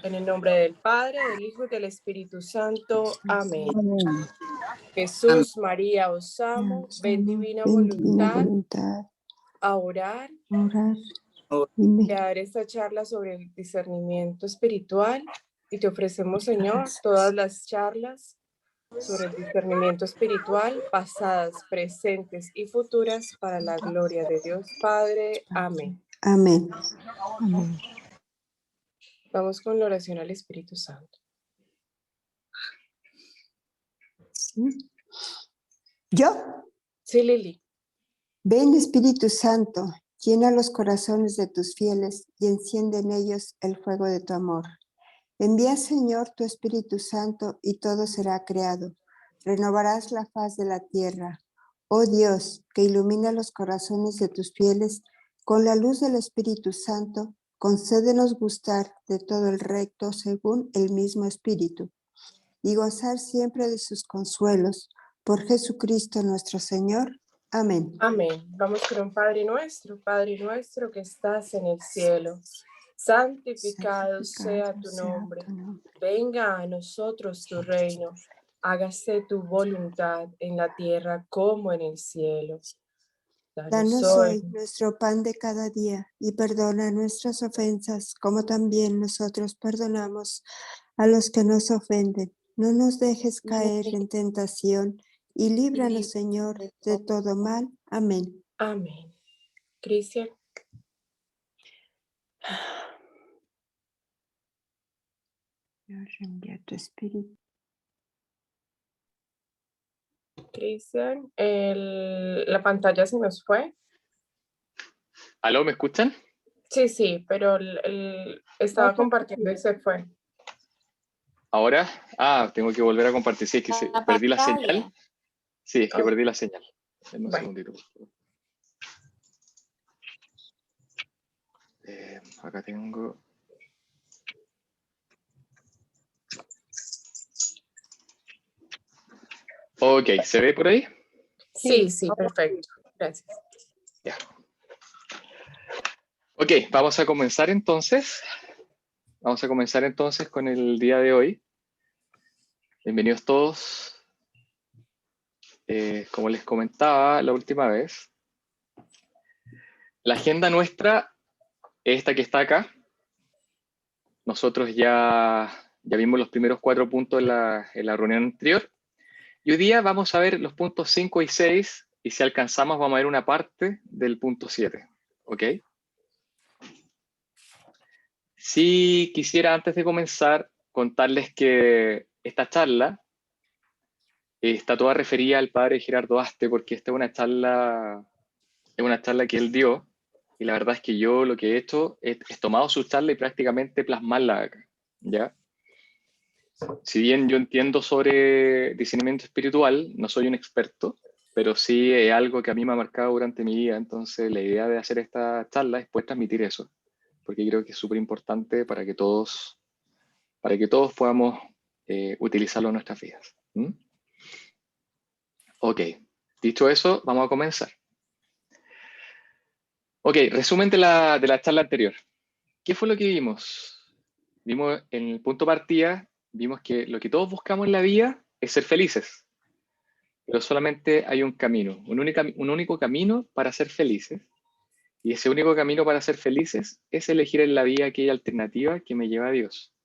En el nombre del Padre, del Hijo y del Espíritu Santo. Amén. Amén. Jesús, María, os amo. Ven divina voluntad a orar Orar. y a dar esta charla sobre el discernimiento espiritual. Y te ofrecemos, Señor, todas las charlas sobre el discernimiento espiritual, pasadas, presentes y futuras, para la gloria de Dios Padre. Amén. Amén. Amén. Vamos con la oración al Espíritu Santo. ¿Yo? Sí, Lili. Ven, Espíritu Santo, llena los corazones de tus fieles y enciende en ellos el fuego de tu amor. Envía, Señor, tu Espíritu Santo y todo será creado. Renovarás la faz de la tierra. Oh Dios, que ilumina los corazones de tus fieles, con la luz del Espíritu Santo, concédenos gustar de todo el recto según el mismo Espíritu y gozar siempre de sus consuelos. Por Jesucristo nuestro Señor. Amén. Amén. Vamos con un Padre nuestro que estás en el cielo. Santificado sea tu nombre. Venga a nosotros tu reino. Hágase tu voluntad en la tierra como en el cielo. Danos hoy nuestro pan de cada día y perdona nuestras ofensas, como también nosotros perdonamos a los que nos ofenden. No nos dejes caer en tentación y líbranos, Señor, de todo mal. Amén. Amén. Cristian. Dios envía tu espíritu. Cristian, la pantalla se nos fue. ¿Aló, me escuchan? Sí, pero estaba compartiendo y se fue. ¿Ahora? Tengo que volver a compartir. Sí, es que perdí la señal. Sí, es que perdí la señal. Denme un segundito, por favor. Acá tengo... Ok, ¿se ve por ahí? Sí, perfecto. Gracias. Ya. Ok, vamos a comenzar entonces. Vamos a comenzar entonces con el día de hoy. Bienvenidos todos. Como les comentaba la última vez, la agenda nuestra es esta que está acá. Nosotros ya vimos los primeros 4 puntos en la reunión anterior. Y hoy día vamos a ver los puntos 5 y 6, y si alcanzamos vamos a ver una parte del punto 7. ¿Ok? Sí quisiera, antes de comenzar, contarles que esta charla está toda referida al padre Gerardo Aste, porque esta es una charla que él dio, y la verdad es que yo lo que he hecho es tomado su charla y prácticamente plasmarla acá, ¿ya? Si bien yo entiendo sobre discernimiento espiritual, no soy un experto, pero sí es algo que a mí me ha marcado durante mi vida. Entonces la idea de hacer esta charla es pues transmitir eso, porque creo que es súper importante para que todos podamos utilizarlo en nuestras vidas. Ok, dicho eso, vamos a comenzar. Ok, resumen de la charla anterior. ¿Qué fue lo que vimos? Vimos en el punto partida, vimos que lo que todos buscamos en la vida es ser felices. Pero solamente hay un camino, un único camino para ser felices. Y ese único camino para ser felices es elegir en la vida aquella alternativa que me lleva a Dios.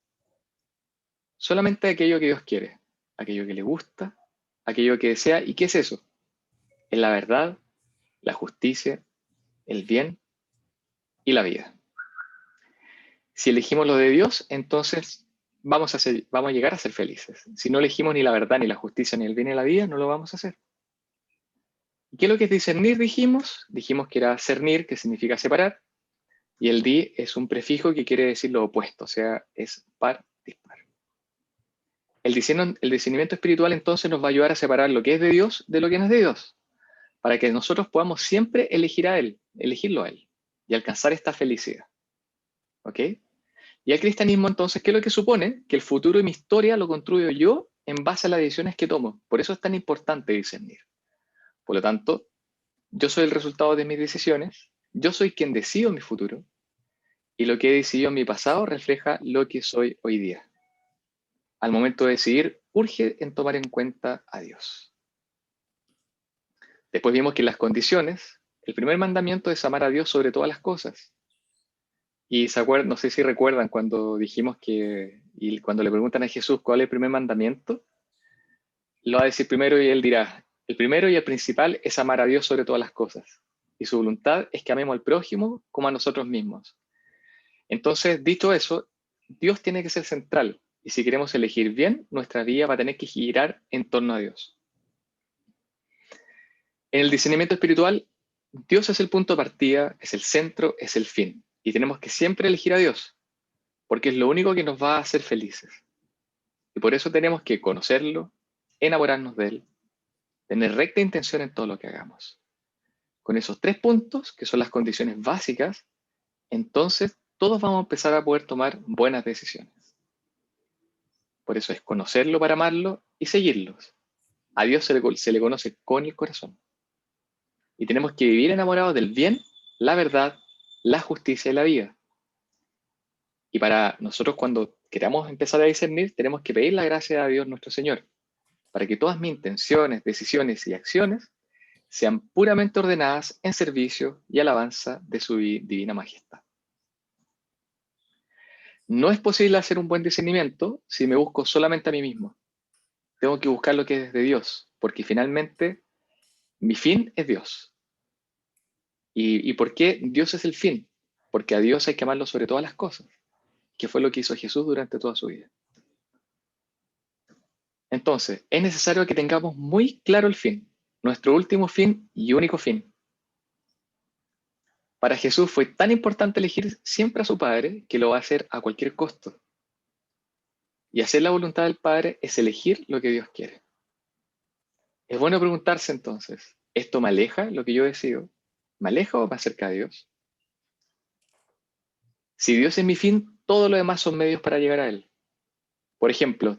Solamente aquello que Dios quiere, aquello que le gusta, aquello que desea. ¿Y qué es eso? Es la verdad, la justicia, el bien y la vida. Si elegimos lo de Dios, entonces vamos a llegar a ser felices. Si no elegimos ni la verdad, ni la justicia, ni el bien ni la vida, no lo vamos a hacer. ¿Y qué es lo que es discernir? Dijimos que era cernir, que significa separar, y el di es un prefijo que quiere decir lo opuesto, o sea, es par, dispar. El discernimiento espiritual entonces nos va a ayudar a separar lo que es de Dios de lo que no es de Dios, para que nosotros podamos siempre elegirlo a Él, y alcanzar esta felicidad. ¿Ok? Y el cristianismo entonces, ¿qué es lo que supone? Que el futuro y mi historia lo construyo yo en base a las decisiones que tomo. Por eso es tan importante discernir. Por lo tanto, yo soy el resultado de mis decisiones, yo soy quien decido mi futuro, y lo que he decidido en mi pasado refleja lo que soy hoy día. Al momento de decidir, urge en tomar en cuenta a Dios. Después vimos que en las condiciones, el primer mandamiento es amar a Dios sobre todas las cosas. Y no sé si recuerdan cuando dijimos y cuando le preguntan a Jesús cuál es el primer mandamiento, lo va a decir primero y él dirá, el primero y el principal es amar a Dios sobre todas las cosas. Y su voluntad es que amemos al prójimo como a nosotros mismos. Entonces, dicho eso, Dios tiene que ser central. Y si queremos elegir bien, nuestra vida va a tener que girar en torno a Dios. En el discernimiento espiritual, Dios es el punto de partida, es el centro, es el fin. Y tenemos que siempre elegir a Dios, porque es lo único que nos va a hacer felices. Y por eso tenemos que conocerlo, enamorarnos de Él, tener recta intención en todo lo que hagamos. Con esos 3 puntos, que son las condiciones básicas, entonces todos vamos a empezar a poder tomar buenas decisiones. Por eso es conocerlo para amarlo y seguirlos. A Dios se le conoce con el corazón. Y tenemos que vivir enamorados del bien, la verdad, la justicia y la vida. Y para nosotros cuando queramos empezar a discernir, tenemos que pedir la gracia a Dios nuestro Señor, para que todas mis intenciones, decisiones y acciones sean puramente ordenadas en servicio y alabanza de su divina majestad. No es posible hacer un buen discernimiento si me busco solamente a mí mismo. Tengo que buscar lo que es de Dios, porque finalmente mi fin es Dios. ¿Y por qué Dios es el fin? Porque a Dios hay que amarlo sobre todas las cosas, que fue lo que hizo Jesús durante toda su vida. Entonces, es necesario que tengamos muy claro el fin, nuestro último fin y único fin. Para Jesús fue tan importante elegir siempre a su Padre que lo va a hacer a cualquier costo. Y hacer la voluntad del Padre es elegir lo que Dios quiere. Es bueno preguntarse entonces, ¿esto me aleja lo que yo decido? ¿Me aleja o me acerca a Dios? Si Dios es mi fin, todo lo demás son medios para llegar a Él. Por ejemplo,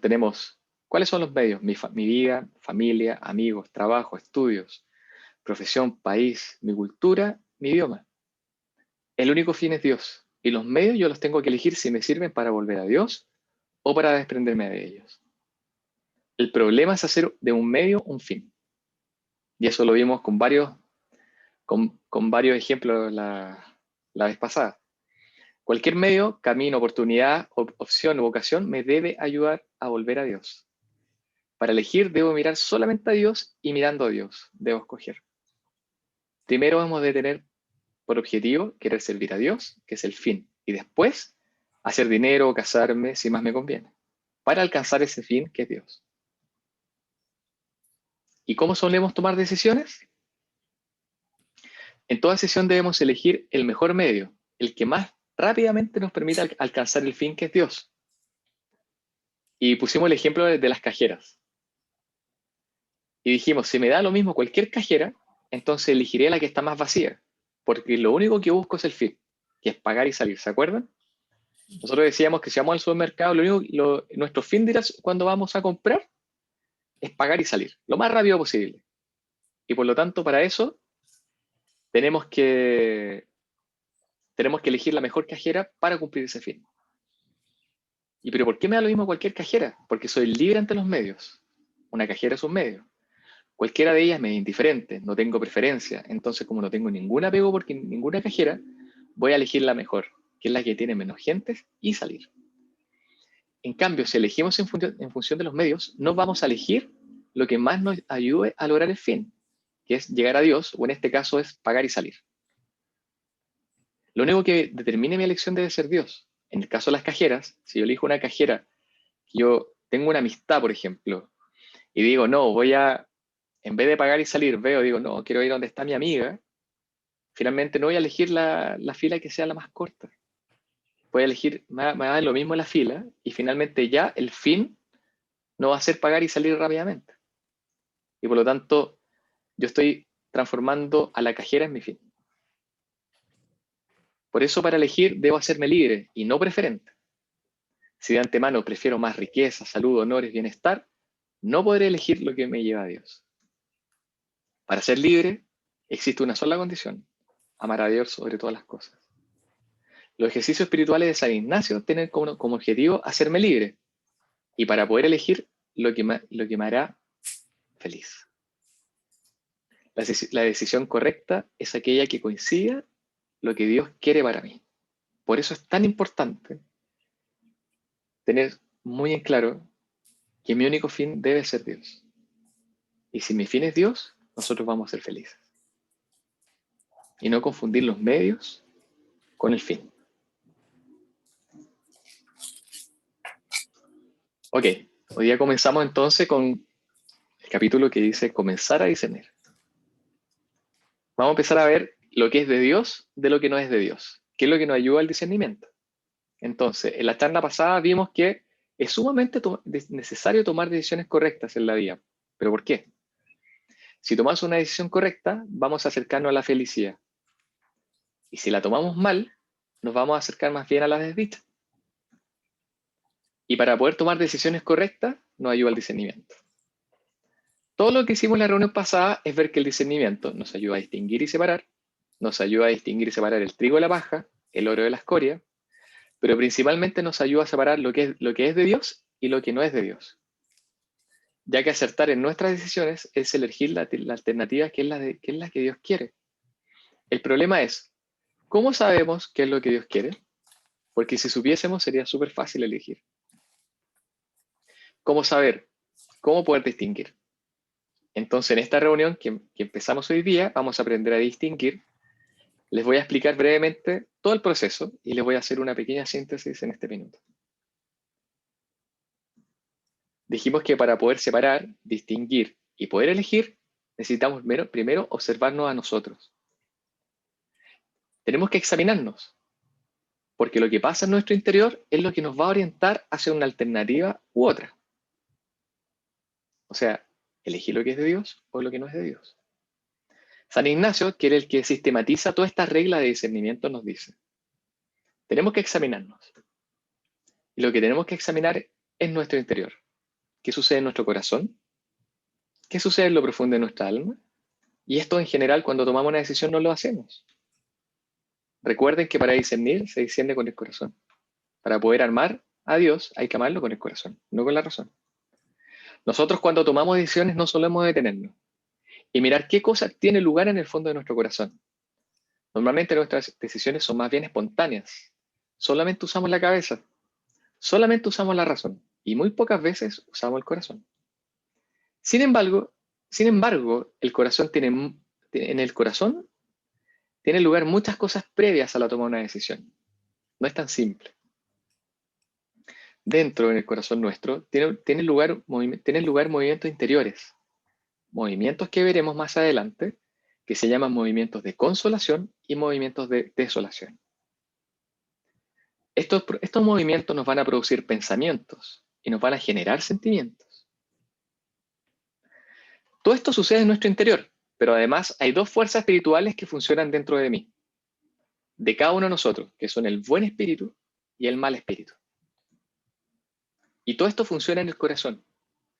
¿cuáles son los medios? Mi vida, familia, amigos, trabajo, estudios, profesión, país, mi cultura, mi idioma. El único fin es Dios. Y los medios yo los tengo que elegir si me sirven para volver a Dios o para desprenderme de ellos. El problema es hacer de un medio un fin. Y eso lo vimos con varios ejemplos la vez pasada. Cualquier medio, camino, oportunidad, opción o vocación me debe ayudar a volver a Dios. Para elegir debo mirar solamente a Dios y mirando a Dios debo escoger. Primero hemos de tener por objetivo querer servir a Dios, que es el fin, y después hacer dinero o casarme si más me conviene, para alcanzar ese fin que es Dios. ¿Y cómo solemos tomar decisiones? En toda decisión debemos elegir el mejor medio, el que más rápidamente nos permita alcanzar el fin que es Dios. Y pusimos el ejemplo de las cajeras. Y dijimos, si me da lo mismo cualquier cajera, entonces elegiré la que está más vacía, porque lo único que busco es el fin, que es pagar y salir, ¿se acuerdan? Nosotros decíamos que si vamos al supermercado, nuestro fin dirá cuando vamos a comprar es pagar y salir, lo más rápido posible. Y por lo tanto, para eso, tenemos que elegir la mejor cajera para cumplir ese fin. ¿Pero por qué me da lo mismo cualquier cajera? Porque soy libre ante los medios. Una cajera es un medio. Cualquiera de ellas me es indiferente, no tengo preferencia. Entonces, como no tengo ningún apego porque ninguna cajera, voy a elegir la mejor, que es la que tiene menos gentes, y salir. En cambio, si elegimos en función de los medios, no vamos a elegir lo que más nos ayude a lograr el fin, que es llegar a Dios, o en este caso es pagar y salir. Lo único que determine mi elección debe ser Dios. En el caso de las cajeras, si yo elijo una cajera, yo tengo una amistad, por ejemplo, y digo, no, en vez de pagar y salir, digo, no, quiero ir donde está mi amiga, finalmente no voy a elegir la fila que sea la más corta. Voy a elegir, me va a dar lo mismo la fila, y finalmente ya el fin no va a ser pagar y salir rápidamente. Y por lo tanto, yo estoy transformando a la cajera en mi fin. Por eso, para elegir, debo hacerme libre y no preferente. Si de antemano prefiero más riqueza, salud, honores, bienestar, no podré elegir lo que me lleva a Dios. Para ser libre, existe una sola condición: amar a Dios sobre todas las cosas. Los ejercicios espirituales de San Ignacio tienen como objetivo hacerme libre y para poder elegir lo que me hará feliz. La decisión correcta es aquella que coincida lo que Dios quiere para mí. Por eso es tan importante tener muy en claro que mi único fin debe ser Dios. Y si mi fin es Dios, nosotros vamos a ser felices. Y no confundir los medios con el fin. Ok, hoy día comenzamos entonces con el capítulo que dice comenzar a discernir. Vamos a empezar a ver lo que es de Dios de lo que no es de Dios. ¿Qué es lo que nos ayuda al discernimiento? Entonces, en la charla pasada vimos que es sumamente necesario tomar decisiones correctas en la vida. ¿Pero por qué? Si tomamos una decisión correcta, vamos a acercarnos a la felicidad. Y si la tomamos mal, nos vamos a acercar más bien a la desdicha. Y para poder tomar decisiones correctas, nos ayuda el discernimiento. Todo lo que hicimos en la reunión pasada es ver que el discernimiento nos ayuda a distinguir y separar, nos ayuda a distinguir y separar el trigo de la paja, el oro de la escoria, pero principalmente nos ayuda a separar lo que es de Dios y lo que no es de Dios. Ya que acertar en nuestras decisiones es elegir la alternativa que es la que Dios quiere. El problema es, ¿cómo sabemos qué es lo que Dios quiere? Porque si supiésemos sería súper fácil elegir. ¿Cómo saber? ¿Cómo poder distinguir? Entonces, en esta reunión que empezamos hoy día, vamos a aprender a distinguir. Les voy a explicar brevemente todo el proceso y les voy a hacer una pequeña síntesis en este minuto. Dijimos que para poder separar, distinguir y poder elegir, necesitamos primero observarnos a nosotros. Tenemos que examinarnos, porque lo que pasa en nuestro interior es lo que nos va a orientar hacia una alternativa u otra. O sea, elegir lo que es de Dios o lo que no es de Dios. San Ignacio, que era el que sistematiza toda esta regla de discernimiento, nos dice, tenemos que examinarnos. Y lo que tenemos que examinar es nuestro interior. ¿Qué sucede en nuestro corazón? ¿Qué sucede en lo profundo de nuestra alma? Y esto en general, cuando tomamos una decisión, no lo hacemos. Recuerden que para discernir se discierne con el corazón. Para poder amar a Dios hay que amarlo con el corazón, no con la razón. Nosotros cuando tomamos decisiones no solemos detenernos y mirar qué cosa tiene lugar en el fondo de nuestro corazón. Normalmente nuestras decisiones son más bien espontáneas. Solamente usamos la cabeza, solamente usamos la razón y muy pocas veces usamos el corazón. Sin embargo, el corazón en el corazón tienen lugar muchas cosas previas a la toma de una decisión. No es tan simple. Dentro, en el corazón nuestro, tienen lugar movimientos interiores. Movimientos que veremos más adelante, que se llaman movimientos de consolación y movimientos de desolación. Estos movimientos nos van a producir pensamientos y nos van a generar sentimientos. Todo esto sucede en nuestro interior, pero además hay dos fuerzas espirituales que funcionan dentro de mí, de cada uno de nosotros, que son el buen espíritu y el mal espíritu. Y todo esto funciona en el corazón.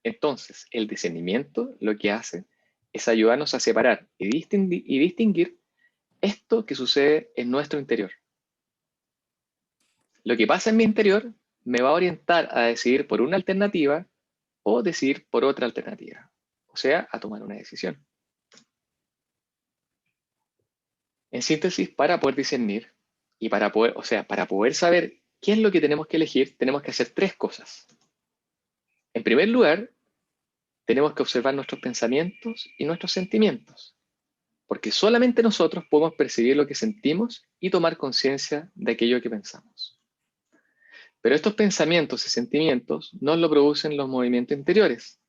Entonces, el discernimiento lo que hace es ayudarnos a separar y distinguir esto que sucede en nuestro interior. Lo que pasa en mi interior me va a orientar a decidir por una alternativa o decidir por otra alternativa. O sea, a tomar una decisión. En síntesis, para poder discernir y para poder saber qué es lo que tenemos que elegir, tenemos que hacer tres cosas. En primer lugar, tenemos que observar nuestros pensamientos y nuestros sentimientos, porque solamente nosotros podemos percibir lo que sentimos y tomar conciencia de aquello que pensamos. Pero estos pensamientos y sentimientos no lo producen los movimientos interiores,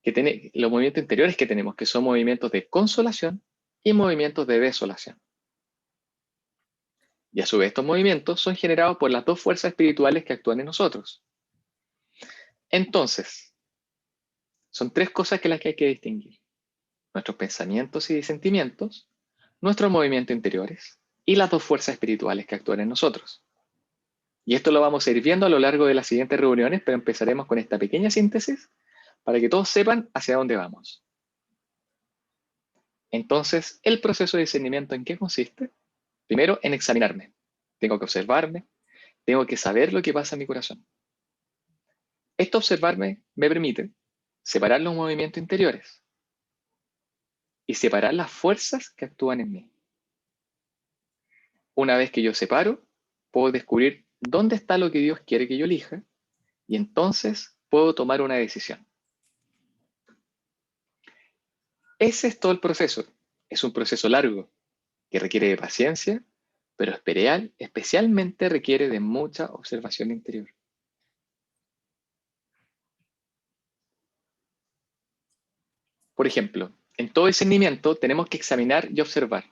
los movimientos interiores que tenemos, que son movimientos de consolación y movimientos de desolación. Y a su vez estos movimientos son generados por las dos fuerzas espirituales que actúan en nosotros. Entonces, son tres cosas que las que hay que distinguir. Nuestros pensamientos y sentimientos, nuestros movimientos interiores y las dos fuerzas espirituales que actúan en nosotros. Y esto lo vamos a ir viendo a lo largo de las siguientes reuniones, pero empezaremos con esta pequeña síntesis para que todos sepan hacia dónde vamos. Entonces, ¿el proceso de discernimiento en qué consiste? Primero, en examinarme. tengo que observarme, tengo que saber lo que pasa en mi corazón. Esto observarme me permite separar los movimientos interiores y separar las fuerzas que actúan en mí. Una vez que yo separo, puedo descubrir dónde está lo que Dios quiere que yo elija y entonces puedo tomar una decisión. Ese es todo el proceso. Es un proceso largo que requiere de paciencia, pero especialmente requiere de mucha observación interior. Por ejemplo, en todo discernimiento tenemos que examinar y observar.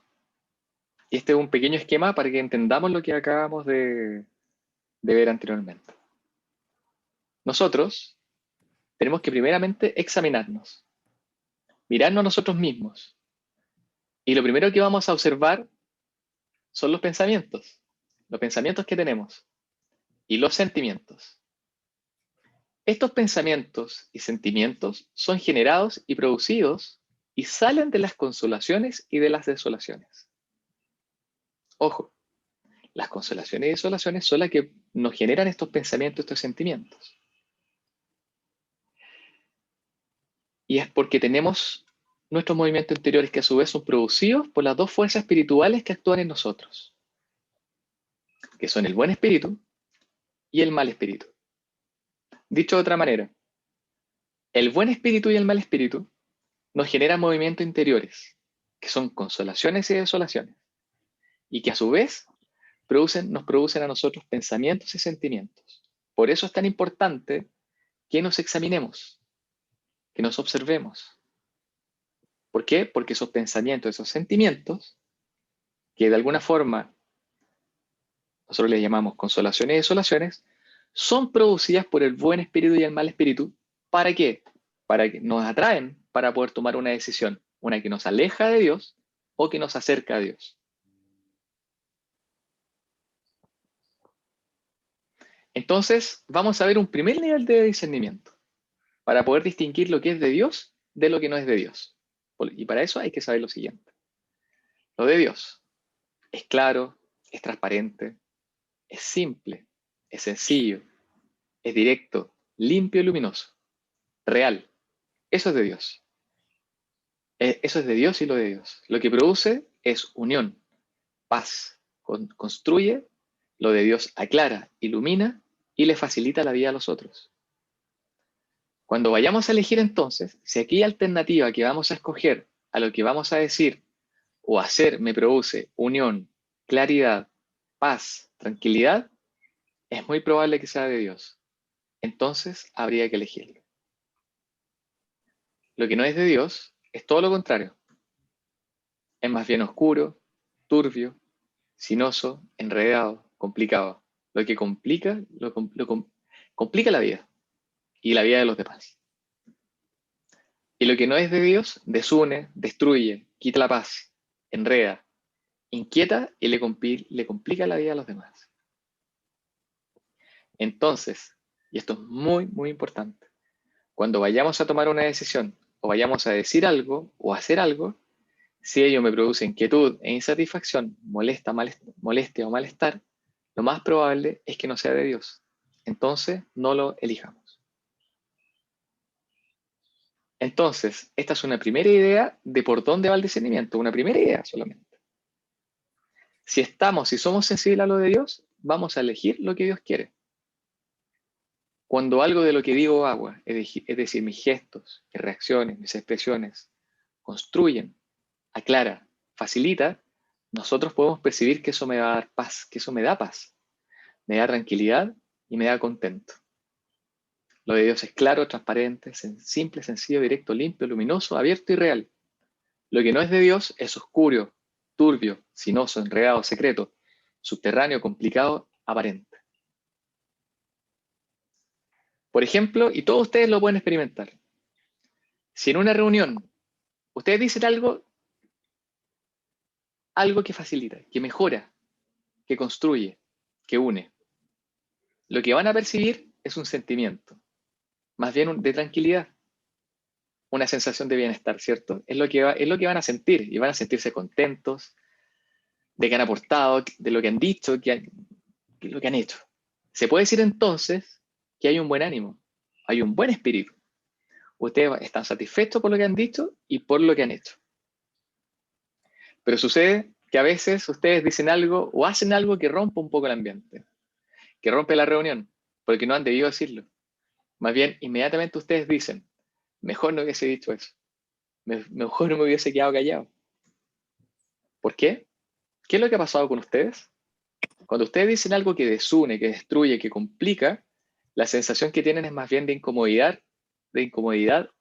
Y este es un pequeño esquema para que entendamos lo que acabamos de ver anteriormente. Nosotros tenemos que primeramente examinarnos, mirarnos a nosotros mismos. Y lo primero que vamos a observar son los pensamientos que tenemos y los sentimientos. Estos pensamientos y sentimientos son generados y producidos y salen de las consolaciones y de las desolaciones. Ojo, las consolaciones y desolaciones son las que nos generan estos pensamientos, estos sentimientos. Y es porque tenemos nuestros movimientos interiores que a su vez son producidos por las dos fuerzas espirituales que actúan en nosotros, que son el buen espíritu y el mal espíritu. Dicho de otra manera, el buen espíritu y el mal espíritu nos generan movimientos interiores, que son consolaciones y desolaciones, y que a su vez nos producen a nosotros pensamientos y sentimientos. Por eso es tan importante que nos examinemos, que nos observemos. ¿Por qué? Porque esos pensamientos, esos sentimientos, que de alguna forma nosotros les llamamos consolaciones y desolaciones, son producidas por el buen espíritu y el mal espíritu. ¿Para qué? Para que nos atraen para poder tomar una decisión, una que nos aleja de Dios o que nos acerca a Dios. Entonces, vamos a ver un primer nivel de discernimiento para poder distinguir lo que es de Dios de lo que no es de Dios. Y para eso hay que saber lo siguiente. Lo de Dios es claro, es transparente, es simple, es sencillo, es directo, limpio y luminoso, real. Eso es de Dios. Eso es de Dios y lo de Dios. Lo que produce es unión, paz, construye, lo de Dios aclara, ilumina y le facilita la vida a los otros. Cuando vayamos a elegir entonces, si aquella alternativa que vamos a escoger a lo que vamos a decir o hacer me produce unión, claridad, paz, tranquilidad, es muy probable que sea de Dios. Entonces habría que elegirlo. Lo que no es de Dios es todo lo contrario. Es más bien oscuro, turbio, sinuoso, enredado, complicado. Lo que complica la vida y la vida de los demás. Y lo que no es de Dios desune, destruye, quita la paz, enreda, inquieta y le complica la vida a los demás. Entonces, y esto es muy, muy importante, cuando vayamos a tomar una decisión o vayamos a decir algo o hacer algo, si ello me produce inquietud e insatisfacción, molestia o malestar, lo más probable es que no sea de Dios. Entonces, no lo elijamos. Entonces, esta es una primera idea de por dónde va el discernimiento, una primera idea solamente. Si somos sensibles a lo de Dios, vamos a elegir lo que Dios quiere. Cuando algo de lo que digo o hago, es decir, mis gestos, mis reacciones, mis expresiones, construyen, aclara, facilita, nosotros podemos percibir que eso me va a dar paz, que eso me da paz, me da tranquilidad y me da contento. Lo de Dios es claro, transparente, simple, sencillo, directo, limpio, luminoso, abierto y real. Lo que no es de Dios es oscuro, turbio, sinuoso, enredado, secreto, subterráneo, complicado, aparente. Por ejemplo, y todos ustedes lo pueden experimentar, si en una reunión ustedes dicen algo que facilita, que mejora, que construye, que une, lo que van a percibir es un sentimiento, más bien de tranquilidad, una sensación de bienestar, ¿cierto? Es lo que van a sentir y van a sentirse contentos, de que han aportado, de lo que han dicho, lo que han hecho. Se puede decir entonces que hay un buen ánimo, hay un buen espíritu. Ustedes están satisfechos por lo que han dicho y por lo que han hecho. Pero sucede que a veces ustedes dicen algo o hacen algo que rompe un poco el ambiente, que rompe la reunión, porque no han debido decirlo. Más bien, inmediatamente ustedes dicen, mejor no hubiese dicho eso, mejor no me hubiese quedado callado. ¿Por qué? ¿Qué es lo que ha pasado con ustedes? Cuando ustedes dicen algo que desune, que destruye, que complica, la sensación que tienen es más bien de incomodidad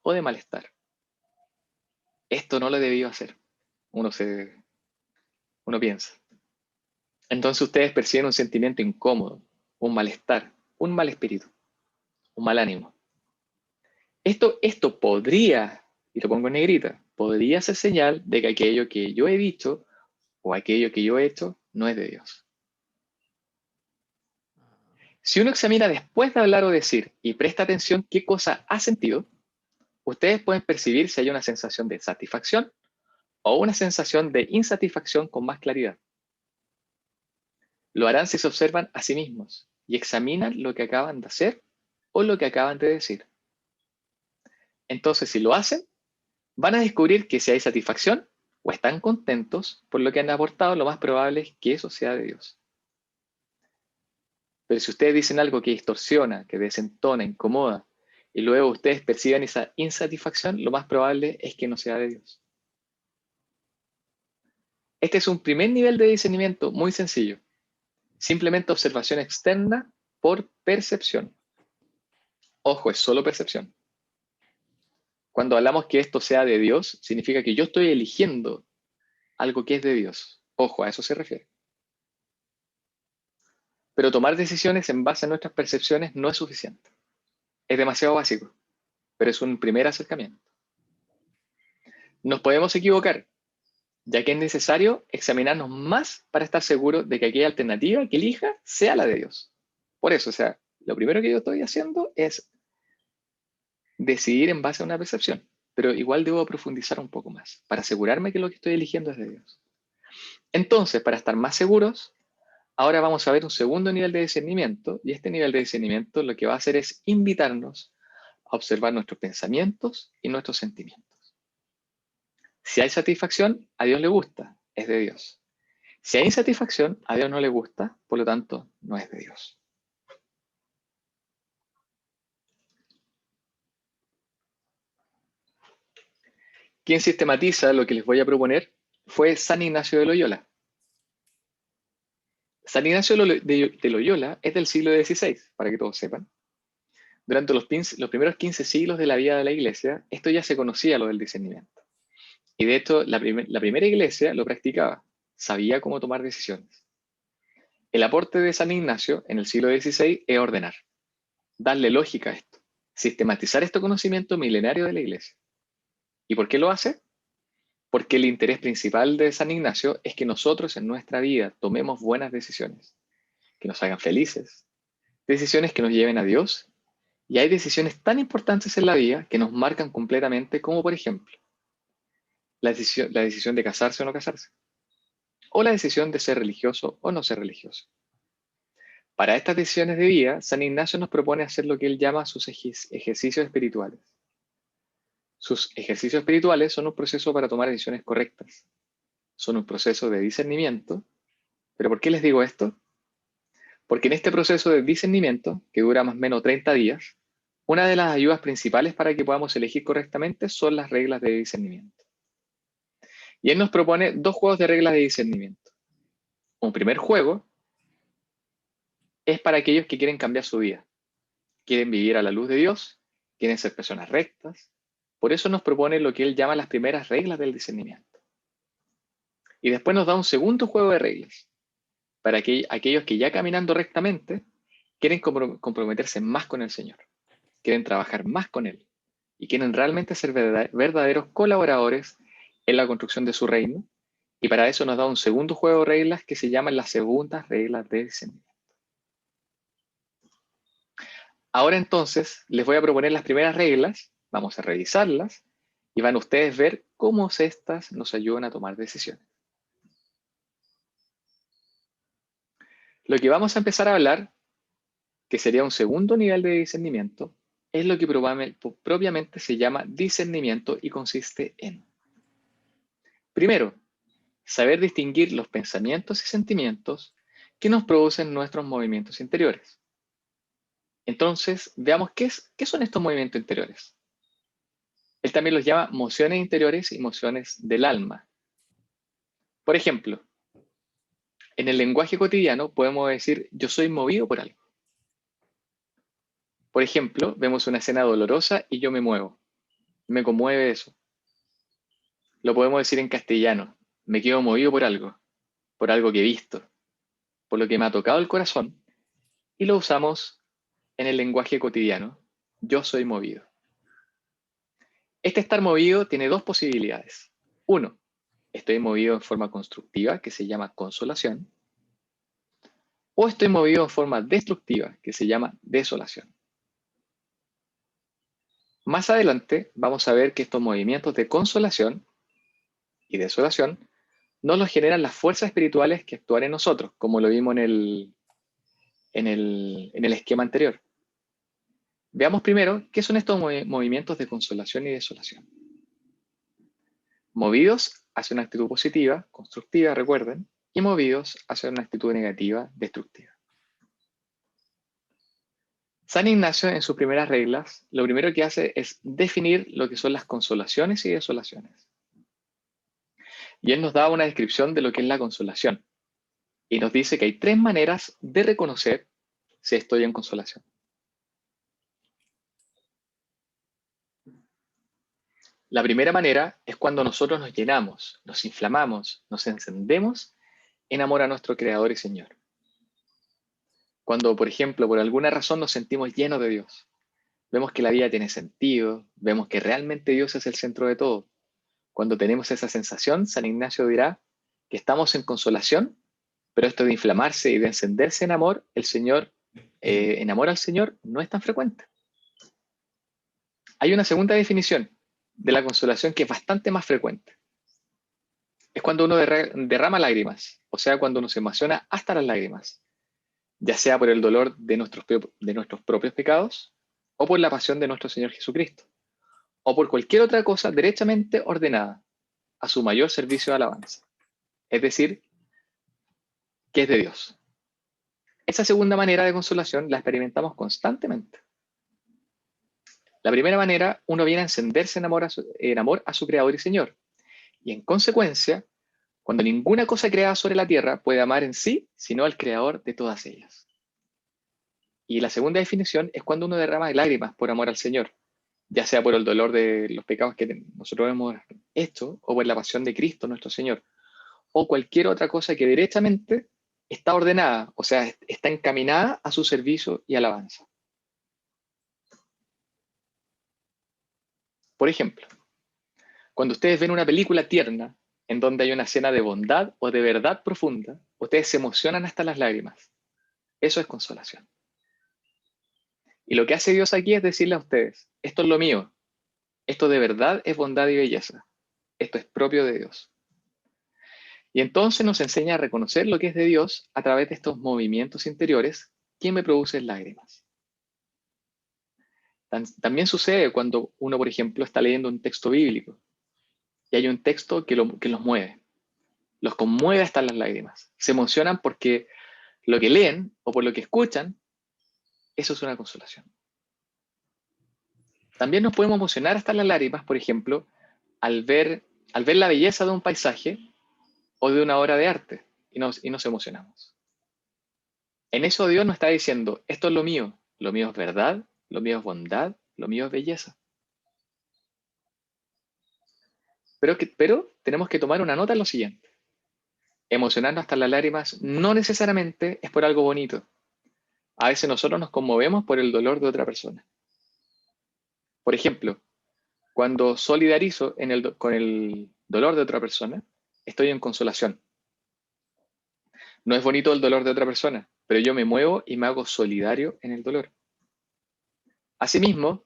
o de malestar. Esto no lo he debido hacer. Uno piensa. Entonces ustedes perciben un sentimiento incómodo, un malestar, un mal espíritu, un mal ánimo. Esto podría, y lo pongo en negrita, podría ser señal de que aquello que yo he dicho o aquello que yo he hecho no es de Dios. Si uno examina después de hablar o decir y presta atención qué cosa ha sentido, ustedes pueden percibir si hay una sensación de satisfacción o una sensación de insatisfacción con más claridad. Lo harán si se observan a sí mismos y examinan lo que acaban de hacer o lo que acaban de decir. Entonces, si lo hacen, van a descubrir que si hay satisfacción o están contentos por lo que han aportado, lo más probable es que eso sea de Dios. Pero si ustedes dicen algo que distorsiona, que desentona, incomoda, y luego ustedes perciben esa insatisfacción, lo más probable es que no sea de Dios. Este es un primer nivel de discernimiento muy sencillo. Simplemente observación externa por percepción. Ojo, es solo percepción. Cuando hablamos que esto sea de Dios, significa que yo estoy eligiendo algo que es de Dios. Ojo, a eso se refiere. Pero tomar decisiones en base a nuestras percepciones no es suficiente. Es demasiado básico, pero es un primer acercamiento. Nos podemos equivocar, ya que es necesario examinarnos más para estar seguros de que aquella alternativa que elija sea la de Dios. Por eso, lo primero que yo estoy haciendo es decidir en base a una percepción, pero igual debo profundizar un poco más para asegurarme que lo que estoy eligiendo es de Dios. Entonces, para estar más seguros, ahora vamos a ver un segundo nivel de discernimiento, y este nivel de discernimiento lo que va a hacer es invitarnos a observar nuestros pensamientos y nuestros sentimientos. Si hay satisfacción, a Dios le gusta, es de Dios. Si hay insatisfacción, a Dios no le gusta, por lo tanto, no es de Dios. Quien sistematiza lo que les voy a proponer fue San Ignacio de Loyola. San Ignacio de Loyola es del siglo XVI, para que todos sepan. Durante los primeros 15 siglos de la vida de la Iglesia, esto ya se conocía, lo del discernimiento. Y de hecho, la primera Iglesia lo practicaba, sabía cómo tomar decisiones. El aporte de San Ignacio en el siglo XVI es ordenar, darle lógica a esto, sistematizar este conocimiento milenario de la Iglesia. ¿Y por qué lo hace? Porque el interés principal de San Ignacio es que nosotros en nuestra vida tomemos buenas decisiones, que nos hagan felices, decisiones que nos lleven a Dios. Y hay decisiones tan importantes en la vida que nos marcan completamente, como por ejemplo, la decisión de casarse o no casarse, o la decisión de ser religioso o no ser religioso. Para estas decisiones de vida, San Ignacio nos propone hacer lo que él llama sus ejercicios espirituales. Sus ejercicios espirituales son un proceso para tomar decisiones correctas. Son un proceso de discernimiento. ¿Pero por qué les digo esto? Porque en este proceso de discernimiento, que dura más o menos 30 días, una de las ayudas principales para que podamos elegir correctamente son las reglas de discernimiento. Y él nos propone 2 juegos de reglas de discernimiento. Un primer juego es para aquellos que quieren cambiar su vida. Quieren vivir a la luz de Dios, quieren ser personas rectas. Por eso nos propone lo que él llama las primeras reglas del discernimiento. Y después nos da un segundo juego de reglas para aquellos que ya caminando rectamente quieren comprometerse más con el Señor, quieren trabajar más con Él y quieren realmente ser verdaderos colaboradores en la construcción de su reino. Y para eso nos da un segundo juego de reglas que se llaman las segundas reglas de discernimiento. Ahora entonces les voy a proponer las primeras reglas, vamos a revisarlas y van ustedes a ver cómo estas nos ayudan a tomar decisiones. Lo que vamos a empezar a hablar, que sería un segundo nivel de discernimiento, es lo que propiamente se llama discernimiento y consiste en, primero, saber distinguir los pensamientos y sentimientos que nos producen nuestros movimientos interiores. Entonces, veamos qué son estos movimientos interiores. Él también los llama mociones interiores y mociones del alma. Por ejemplo, en el lenguaje cotidiano podemos decir, yo soy movido por algo. Por ejemplo, vemos una escena dolorosa y yo me muevo. Me conmueve eso. Lo podemos decir en castellano, me quedo movido por algo que he visto, por lo que me ha tocado el corazón, y lo usamos en el lenguaje cotidiano, yo soy movido. Este estar movido tiene dos posibilidades. Uno, estoy movido en forma constructiva, que se llama consolación, o estoy movido en forma destructiva, que se llama desolación. Más adelante vamos a ver que estos movimientos de consolación y desolación no los generan las fuerzas espirituales que actúan en nosotros, como lo vimos en el esquema anterior. Veamos primero qué son estos movimientos de consolación y desolación. Movidos hacia una actitud positiva, constructiva, recuerden, y movidos hacia una actitud negativa, destructiva. San Ignacio, en sus primeras reglas, lo primero que hace es definir lo que son las consolaciones y desolaciones. Y él nos da una descripción de lo que es la consolación. Y nos dice que hay tres maneras de reconocer si estoy en consolación. La primera manera es cuando nosotros nos llenamos, nos inflamamos, nos encendemos en amor a nuestro Creador y Señor. Cuando, por ejemplo, por alguna razón nos sentimos llenos de Dios. Vemos que la vida tiene sentido, vemos que realmente Dios es el centro de todo. Cuando tenemos esa sensación, San Ignacio dirá que estamos en consolación, pero esto de inflamarse y de encenderse en amor, en amor al Señor, no es tan frecuente. Hay una segunda definición de la consolación que es bastante más frecuente. Es cuando uno derrama lágrimas, o sea, cuando uno se emociona hasta las lágrimas, ya sea por el dolor de nuestros propios pecados, o por la pasión de nuestro Señor Jesucristo, o por cualquier otra cosa derechamente ordenada a su mayor servicio de alabanza. Es decir, que es de Dios. Esa segunda manera de consolación la experimentamos constantemente. La primera manera, uno viene a encenderse en amor a su Creador y Señor. Y en consecuencia, cuando ninguna cosa creada sobre la tierra puede amar en sí, sino al Creador de todas ellas. Y la segunda definición es cuando uno derrama lágrimas por amor al Señor, ya sea por el dolor de los pecados que nosotros hemos hecho, o por la pasión de Cristo nuestro Señor, o cualquier otra cosa que derechamente está ordenada, o sea, está encaminada a su servicio y alabanza. Por ejemplo, cuando ustedes ven una película tierna, en donde hay una escena de bondad o de verdad profunda, ustedes se emocionan hasta las lágrimas. Eso es consolación. Y lo que hace Dios aquí es decirle a ustedes, esto es lo mío, esto de verdad es bondad y belleza, esto es propio de Dios. Y entonces nos enseña a reconocer lo que es de Dios a través de estos movimientos interiores que me producen lágrimas. También sucede cuando uno, por ejemplo, está leyendo un texto bíblico y hay un texto que los mueve, los conmueve hasta las lágrimas. Se emocionan porque lo que leen o por lo que escuchan, eso es una consolación. También nos podemos emocionar hasta las lágrimas, por ejemplo, al ver la belleza de un paisaje o de una obra de arte y nos emocionamos. En eso Dios nos está diciendo, esto es lo mío es verdad, lo mío es bondad, lo mío es belleza. Pero tenemos que tomar una nota en lo siguiente. Emocionarnos hasta las lágrimas no necesariamente es por algo bonito. A veces nosotros nos conmovemos por el dolor de otra persona. Por ejemplo, cuando solidarizo con el dolor de otra persona, estoy en consolación. No es bonito el dolor de otra persona, pero yo me muevo y me hago solidario en el dolor. Asimismo,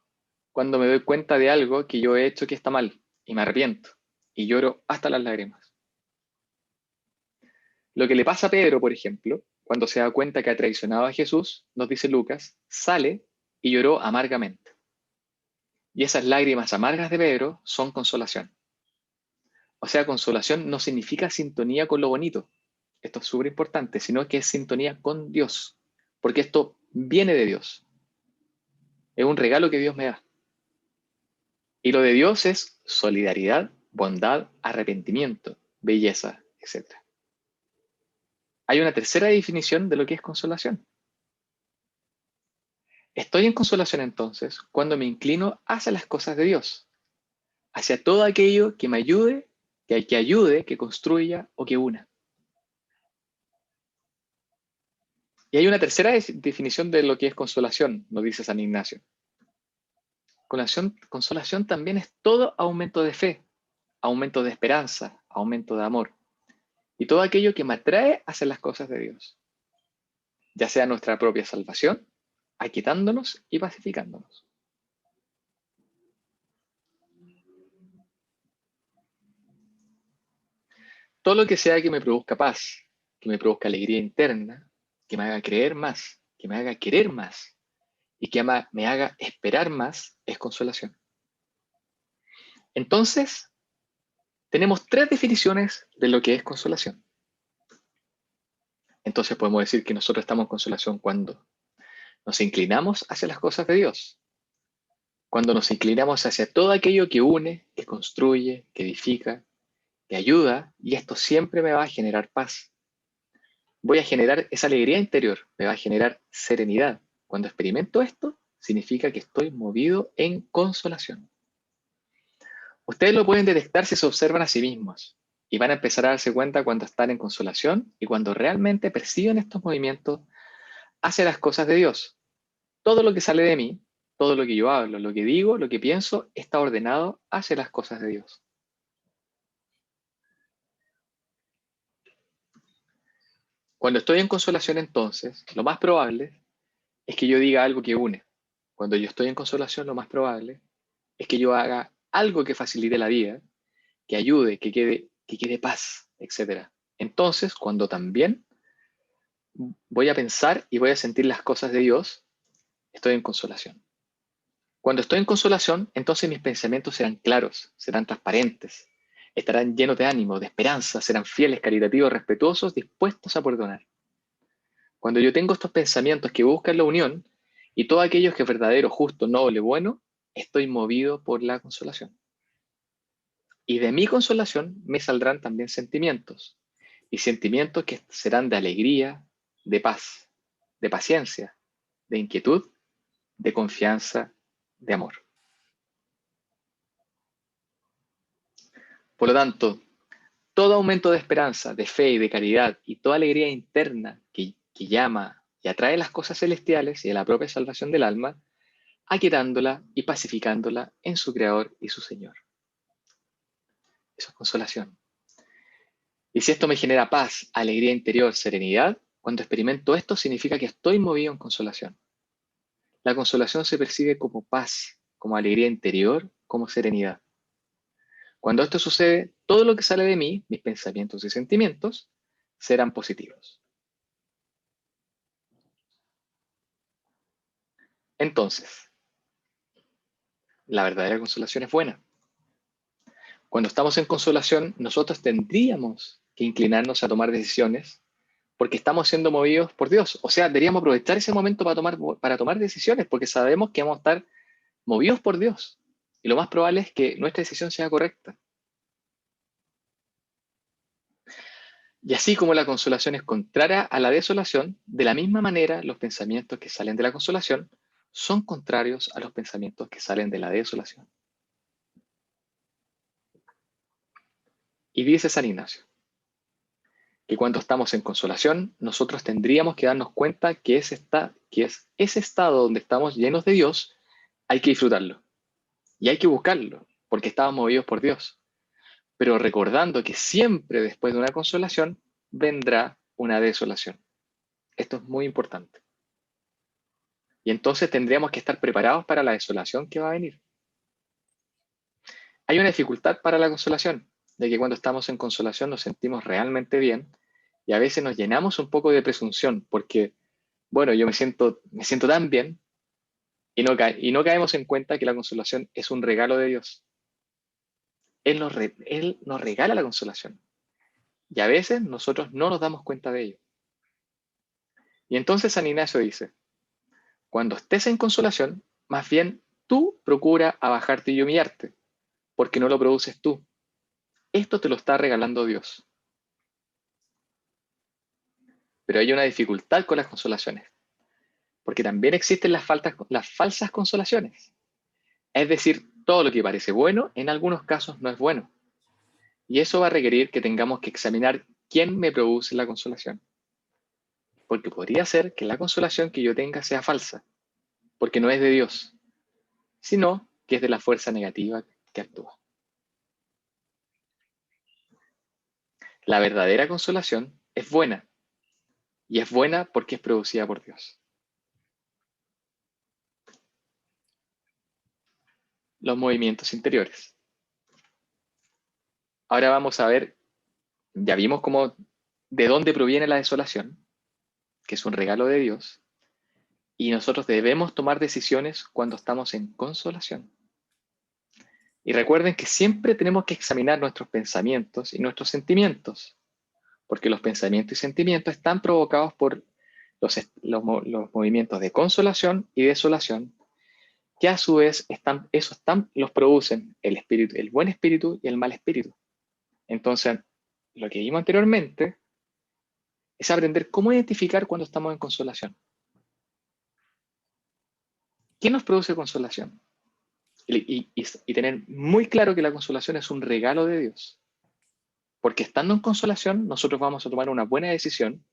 cuando me doy cuenta de algo que yo he hecho que está mal y me arrepiento y lloro hasta las lágrimas. Lo que le pasa a Pedro, por ejemplo, cuando se da cuenta que ha traicionado a Jesús, nos dice Lucas, sale y lloró amargamente. Y esas lágrimas amargas de Pedro son consolación. O sea, consolación no significa sintonía con lo bonito. Esto es súper importante, sino que es sintonía con Dios. Porque esto viene de Dios. Es un regalo que Dios me da. Y lo de Dios es solidaridad, bondad, arrepentimiento, belleza, etc. Hay una tercera definición de lo que es consolación. Estoy en consolación entonces cuando me inclino hacia las cosas de Dios, hacia todo aquello que me ayude, que ayude, que construya o que una. Y hay una tercera definición de lo que es consolación, nos dice San Ignacio. Consolación también es todo aumento de fe, aumento de esperanza, aumento de amor. Y todo aquello que me atrae hacia las cosas de Dios. Ya sea nuestra propia salvación, aquitándonos y pacificándonos. Todo lo que sea que me produzca paz, que me produzca alegría interna, que me haga creer más, que me haga querer más y que me haga esperar más, es consolación. Entonces, tenemos tres definiciones de lo que es consolación. Entonces podemos decir que nosotros estamos en consolación cuando nos inclinamos hacia las cosas de Dios, cuando nos inclinamos hacia todo aquello que une, que construye, que edifica, que ayuda, y esto siempre me va a generar paz. Voy a generar esa alegría interior, me va a generar serenidad. Cuando experimento esto, significa que estoy movido en consolación. Ustedes lo pueden detectar si se observan a sí mismos y van a empezar a darse cuenta cuando están en consolación y cuando realmente perciben estos movimientos hacia las cosas de Dios. Todo lo que sale de mí, todo lo que yo hablo, lo que digo, lo que pienso, está ordenado hacia las cosas de Dios. Cuando estoy en consolación, entonces, lo más probable es que yo diga algo que une. Cuando yo estoy en consolación, lo más probable es que yo haga algo que facilite la vida, que ayude, que quede paz, etc. Entonces, cuando también voy a pensar y voy a sentir las cosas de Dios, estoy en consolación. Cuando estoy en consolación, entonces mis pensamientos serán claros, serán transparentes, estarán llenos de ánimo, de esperanza, serán fieles, caritativos, respetuosos, dispuestos a perdonar. Cuando yo tengo estos pensamientos que buscan la unión y todo aquello que es verdadero, justo, noble, bueno, estoy movido por la consolación. Y de mi consolación me saldrán también sentimientos, y sentimientos que serán de alegría, de paz, de paciencia, de inquietud, de confianza, de amor. Por lo tanto, todo aumento de esperanza, de fe y de caridad y toda alegría interna que llama y atrae las cosas celestiales y a la propia salvación del alma, aquietándola y pacificándola en su Creador y su Señor. Eso es consolación. Y si esto me genera paz, alegría interior, serenidad, cuando experimento esto significa que estoy movido en consolación. La consolación se percibe como paz, como alegría interior, como serenidad. Cuando esto sucede, todo lo que sale de mí, mis pensamientos y sentimientos, serán positivos. Entonces, la verdadera consolación es buena. Cuando estamos en consolación, nosotros tendríamos que inclinarnos a tomar decisiones porque estamos siendo movidos por Dios. O sea, deberíamos aprovechar ese momento para tomar decisiones porque sabemos que vamos a estar movidos por Dios. Y lo más probable es que nuestra decisión sea correcta. Y así como la consolación es contraria a la desolación, de la misma manera los pensamientos que salen de la consolación son contrarios a los pensamientos que salen de la desolación. Y dice San Ignacio, que cuando estamos en consolación, nosotros tendríamos que darnos cuenta que ese estado donde estamos llenos de Dios, hay que disfrutarlo. Y hay que buscarlo, porque estamos movidos por Dios. Pero recordando que siempre después de una consolación vendrá una desolación. Esto es muy importante. Y entonces tendríamos que estar preparados para la desolación que va a venir. Hay una dificultad para la consolación, de que cuando estamos en consolación nos sentimos realmente bien Y a veces nos llenamos un poco de presunción porque, bueno, yo me siento tan bien y no caemos en cuenta que la consolación es un regalo de Dios. Él nos regala la consolación. Y a veces nosotros no nos damos cuenta de ello. Y entonces San Ignacio dice, cuando estés en consolación, más bien tú procura abajarte y humillarte, porque no lo produces tú. Esto te lo está regalando Dios. Pero hay una dificultad con las consolaciones, porque también existen las falsas consolaciones. Es decir, todo lo que parece bueno, en algunos casos no es bueno. Y eso va a requerir que tengamos que examinar quién me produce la consolación. Porque podría ser que la consolación que yo tenga sea falsa, porque no es de Dios, sino que es de la fuerza negativa que actúa. La verdadera consolación es buena, y es buena porque es producida por Dios. Los movimientos interiores. Ahora vamos a ver, ya vimos de dónde proviene la desolación, que es un regalo de Dios, y nosotros debemos tomar decisiones cuando estamos en consolación. Y recuerden que siempre tenemos que examinar nuestros pensamientos y nuestros sentimientos, porque los pensamientos y sentimientos están provocados por los movimientos de consolación y desolación, que a su vez los producen el buen espíritu y el mal espíritu. Entonces, lo que vimos anteriormente es aprender cómo identificar cuando estamos en consolación. ¿Qué nos produce consolación? Y tener muy claro que la consolación es un regalo de Dios. Porque estando en consolación, nosotros vamos a tomar una buena decisión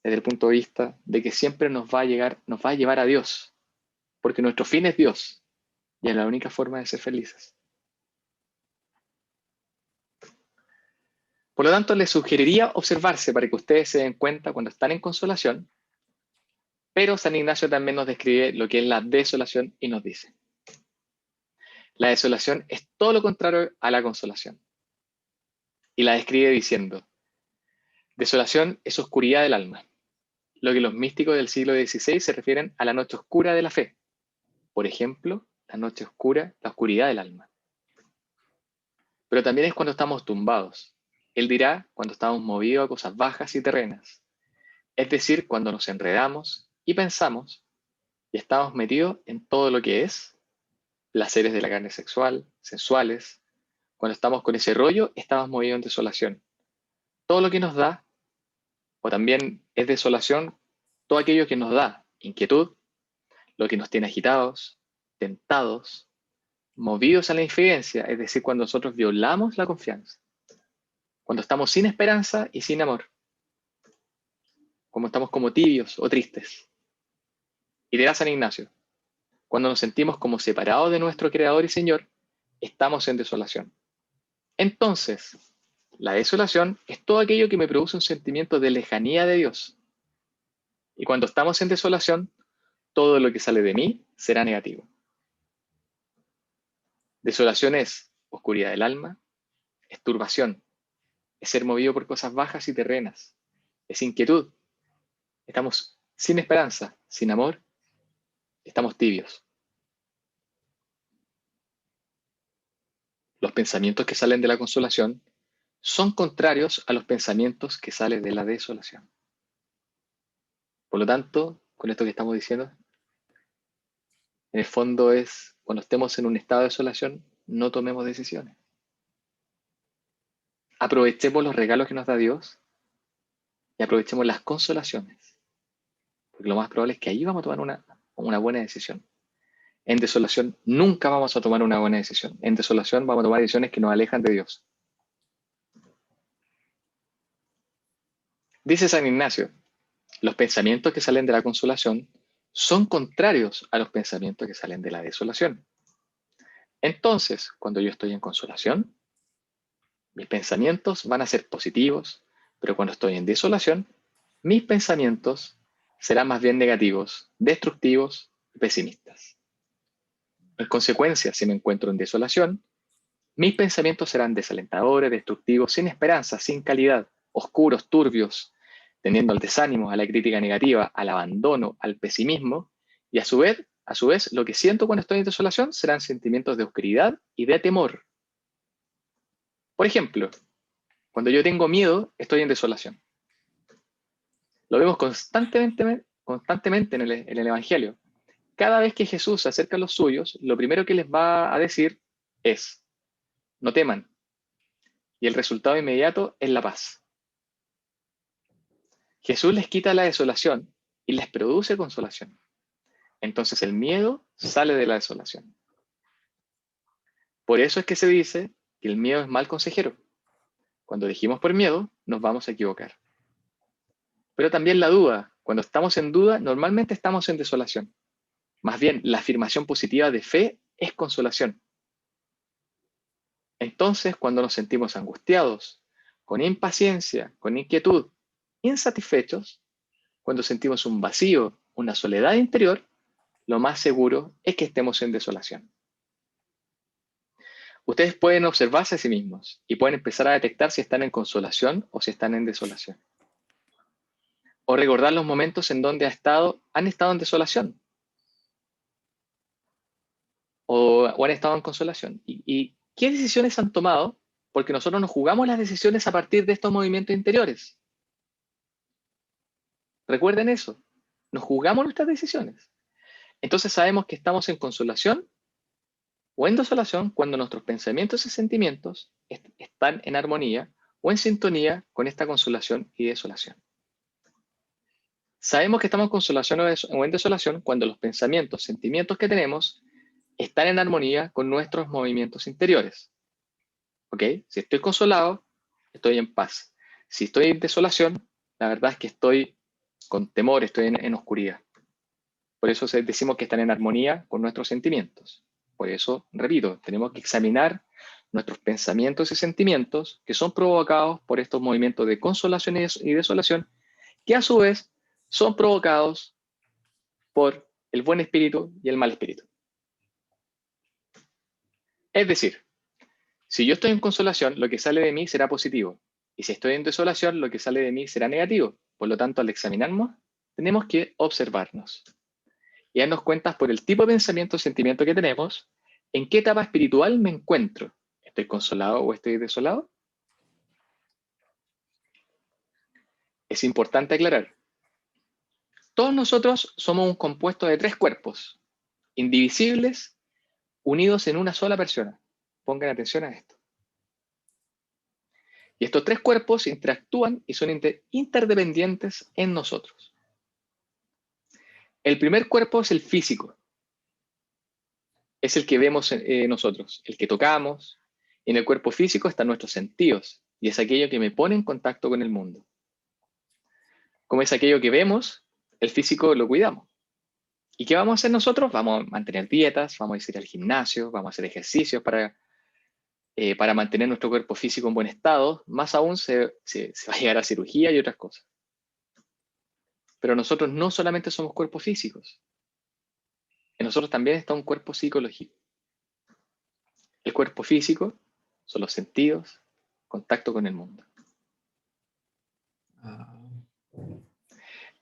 desde el punto de vista de que siempre nos va a llevar a Dios, porque nuestro fin es Dios, y es la única forma de ser felices. Por lo tanto, les sugeriría observarse para que ustedes se den cuenta cuando están en consolación, pero San Ignacio también nos describe lo que es la desolación y nos dice: la desolación es todo lo contrario a la consolación. Y la describe diciendo: desolación es oscuridad del alma, lo que los místicos del siglo XVI se refieren a la noche oscura de la fe. Por ejemplo, la noche oscura, la oscuridad del alma. Pero también es cuando estamos tumbados. Él dirá cuando estamos movidos a cosas bajas y terrenas. Es decir, cuando nos enredamos y pensamos y estamos metidos en todo lo que es placeres de la carne sexual, sensuales. Cuando estamos con ese rollo, estamos movidos en desolación. Todo lo que nos da, o también es desolación, todo aquello que nos da inquietud, lo que nos tiene agitados, tentados, movidos a la infidencia, es decir, cuando nosotros violamos la confianza, cuando estamos sin esperanza y sin amor, cuando estamos como tibios o tristes. Y dirá San Ignacio: cuando nos sentimos como separados de nuestro Creador y Señor, estamos en desolación. Entonces, la desolación es todo aquello que me produce un sentimiento de lejanía de Dios. Y cuando estamos en desolación, todo lo que sale de mí será negativo. Desolación es oscuridad del alma, es turbación, es ser movido por cosas bajas y terrenas, es inquietud. Estamos sin esperanza, sin amor, estamos tibios. Los pensamientos que salen de la consolación son contrarios a los pensamientos que salen de la desolación. Por lo tanto, con esto que estamos diciendo, en el fondo es, cuando estemos en un estado de desolación, no tomemos decisiones. Aprovechemos los regalos que nos da Dios y aprovechemos las consolaciones. Porque lo más probable es que ahí vamos a tomar una buena decisión. En desolación nunca vamos a tomar una buena decisión. En desolación vamos a tomar decisiones que nos alejan de Dios. Dice San Ignacio: los pensamientos que salen de la consolación son contrarios a los pensamientos que salen de la desolación. Entonces, cuando yo estoy en consolación, mis pensamientos van a ser positivos, pero cuando estoy en desolación, mis pensamientos serán más bien negativos, destructivos y pesimistas. En consecuencia, si me encuentro en desolación, Mis pensamientos serán desalentadores, destructivos, sin esperanza, sin calidad, oscuros, turbios, tendiendo al desánimo, a la crítica negativa, al abandono, al pesimismo, y a su vez, lo que siento cuando estoy en desolación serán sentimientos de oscuridad y de temor. Por ejemplo, cuando yo tengo miedo, estoy en desolación. Lo vemos constantemente en el Evangelio. Cada vez que Jesús se acerca a los suyos, lo primero que les va a decir es, no teman. Y el resultado inmediato es la paz. Jesús les quita la desolación y les produce consolación. Entonces el miedo sale de la desolación. Por eso es que se dice que el miedo es mal consejero. Cuando dijimos por miedo, nos vamos a equivocar. Pero también la duda. Cuando estamos en duda, normalmente estamos en desolación. Más bien, la afirmación positiva de fe es consolación. Entonces, cuando nos sentimos angustiados, con impaciencia, con inquietud, insatisfechos, cuando sentimos un vacío, una soledad interior, lo más seguro es que estemos en desolación. Ustedes pueden observarse a sí mismos y pueden empezar a detectar si están en consolación o si están en desolación. O recordar los momentos en donde han estado en desolación o han estado en consolación. ¿Y qué decisiones han tomado? Porque nosotros nos jugamos las decisiones a partir de estos movimientos interiores. Recuerden eso. Nos jugamos nuestras decisiones. Entonces sabemos que estamos en consolación o en desolación cuando nuestros pensamientos y sentimientos están en armonía o en sintonía con esta consolación y desolación. Sabemos que estamos en consolación o en desolación cuando los pensamientos, sentimientos que tenemos están en armonía con nuestros movimientos interiores. ¿Ok? Si estoy consolado, estoy en paz. Si estoy en desolación, la verdad es que estoy con temor, estoy en oscuridad. Por eso decimos que están en armonía con nuestros sentimientos. Por eso, repito, tenemos que examinar nuestros pensamientos y sentimientos que son provocados por estos movimientos de consolación y desolación, que a su vez son provocados por el buen espíritu y el mal espíritu. Es decir, si yo estoy en consolación, lo que sale de mí será positivo. Y si estoy en desolación, lo que sale de mí será negativo. Por lo tanto, al examinarnos, tenemos que observarnos y darnos cuenta por el tipo de pensamiento o sentimiento que tenemos, en qué etapa espiritual me encuentro. ¿Estoy consolado o estoy desolado? Es importante aclarar. Todos nosotros somos un compuesto de 3 cuerpos, indivisibles, unidos en una sola persona. Pongan atención a esto. Y estos 3 cuerpos interactúan y son interdependientes en nosotros. El primer cuerpo es el físico. Es el que vemos nosotros, el que tocamos. Y en el cuerpo físico están nuestros sentidos, y es aquello que me pone en contacto con el mundo. Como es aquello que vemos, el físico lo cuidamos. ¿Y qué vamos a hacer nosotros? Vamos a mantener dietas, vamos a ir al gimnasio, vamos a hacer ejercicios para mantener nuestro cuerpo físico en buen estado. Más aún se va a llegar a cirugía y otras cosas. Pero nosotros no solamente somos cuerpos físicos. En nosotros también está un cuerpo psicológico. El cuerpo físico son los sentidos, contacto con el mundo.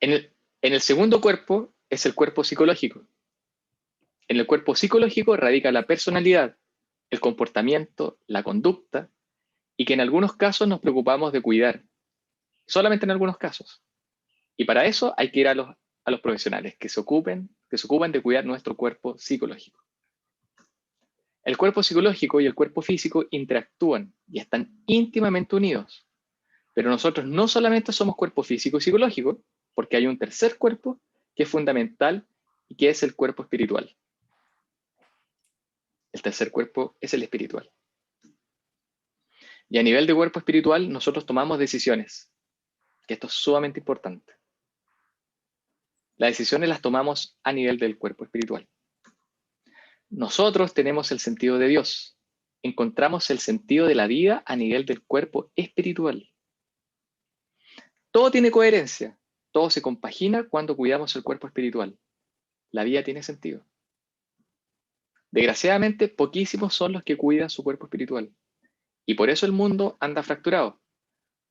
En el segundo cuerpo es el cuerpo psicológico. En el cuerpo psicológico radica la personalidad, el comportamiento, la conducta, y que en algunos casos nos preocupamos de cuidar, solamente en algunos casos. Y para eso hay que ir a los profesionales que se ocupen de cuidar nuestro cuerpo psicológico. El cuerpo psicológico y el cuerpo físico interactúan y están íntimamente unidos. Pero nosotros no solamente somos cuerpo físico y psicológico, porque hay un tercer cuerpo que es fundamental y que es el cuerpo espiritual. El tercer cuerpo es el espiritual. Y a nivel de cuerpo espiritual, nosotros tomamos decisiones, que esto es sumamente importante. Las decisiones las tomamos a nivel del cuerpo espiritual. Nosotros tenemos el sentido de Dios. Encontramos el sentido de la vida a nivel del cuerpo espiritual. Todo tiene coherencia, todo se compagina cuando cuidamos el cuerpo espiritual. La vida tiene sentido. Desgraciadamente, poquísimos son los que cuidan su cuerpo espiritual. Y por eso el mundo anda fracturado,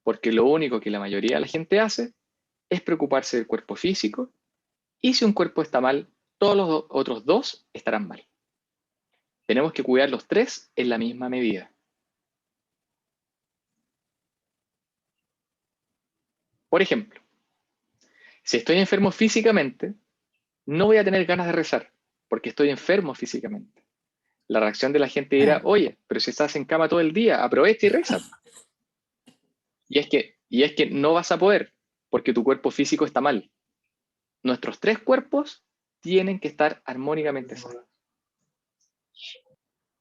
porque lo único que la mayoría de la gente hace es preocuparse del cuerpo físico, y si un cuerpo está mal, todos los otros dos estarán mal. Tenemos que cuidar los tres en la misma medida. Por ejemplo, si estoy enfermo físicamente, no voy a tener ganas de rezar, porque estoy enfermo físicamente. La reacción de la gente dirá, oye, pero si estás en cama todo el día, aprovecha y reza. Y es que no vas a poder, porque tu cuerpo físico está mal. Nuestros tres cuerpos tienen que estar armónicamente sanos.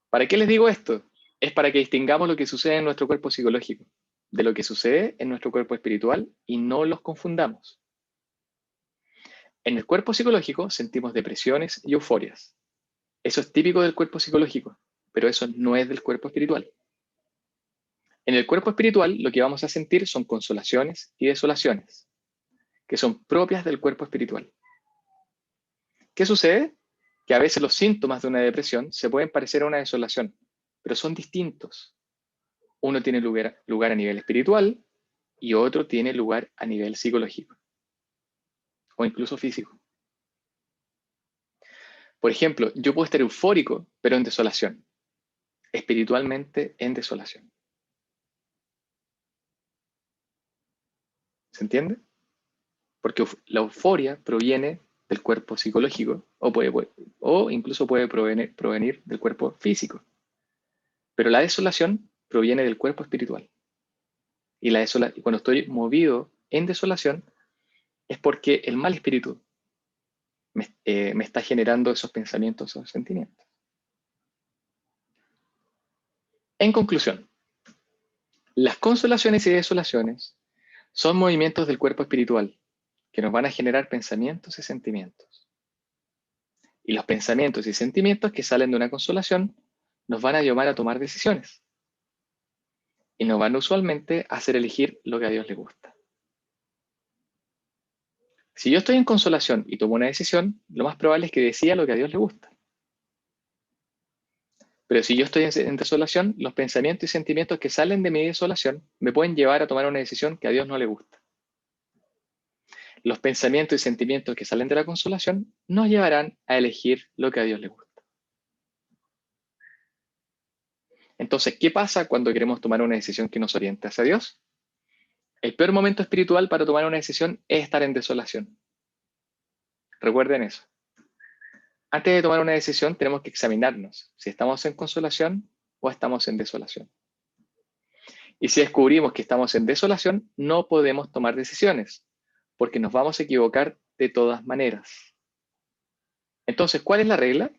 ¿Para qué les digo esto? Es para que distingamos lo que sucede en nuestro cuerpo psicológico de lo que sucede en nuestro cuerpo espiritual y no los confundamos. En el cuerpo psicológico sentimos depresiones y euforias. Eso es típico del cuerpo psicológico, pero eso no es del cuerpo espiritual. En el cuerpo espiritual lo que vamos a sentir son consolaciones y desolaciones, que son propias del cuerpo espiritual. ¿Qué sucede? Que a veces los síntomas de una depresión se pueden parecer a una desolación, pero son distintos. Uno tiene lugar a nivel espiritual y otro tiene lugar a nivel psicológico o incluso físico. Por ejemplo, yo puedo estar eufórico, pero en desolación, espiritualmente en desolación. ¿Se entiende? Porque la euforia proviene del cuerpo psicológico o incluso puede provenir del cuerpo físico. Pero la desolación proviene del cuerpo espiritual. Y cuando estoy movido en desolación es porque el mal espíritu me está generando esos pensamientos, esos sentimientos. En conclusión, las consolaciones y desolaciones son movimientos del cuerpo espiritual que nos van a generar pensamientos y sentimientos. Y los pensamientos y sentimientos que salen de una consolación nos van a llevar a tomar decisiones. Y nos van usualmente a hacer elegir lo que a Dios le gusta. Si yo estoy en consolación y tomo una decisión, lo más probable es que decida lo que a Dios le gusta. Pero si yo estoy en desolación, los pensamientos y sentimientos que salen de mi desolación me pueden llevar a tomar una decisión que a Dios no le gusta. Los pensamientos y sentimientos que salen de la consolación nos llevarán a elegir lo que a Dios le gusta. Entonces, ¿qué pasa cuando queremos tomar una decisión que nos oriente hacia Dios? El peor momento espiritual para tomar una decisión es estar en desolación. Recuerden eso. Antes de tomar una decisión tenemos que examinarnos si estamos en consolación o estamos en desolación. Y si descubrimos que estamos en desolación, no podemos tomar decisiones, porque nos vamos a equivocar de todas maneras. Entonces, ¿cuál es la regla?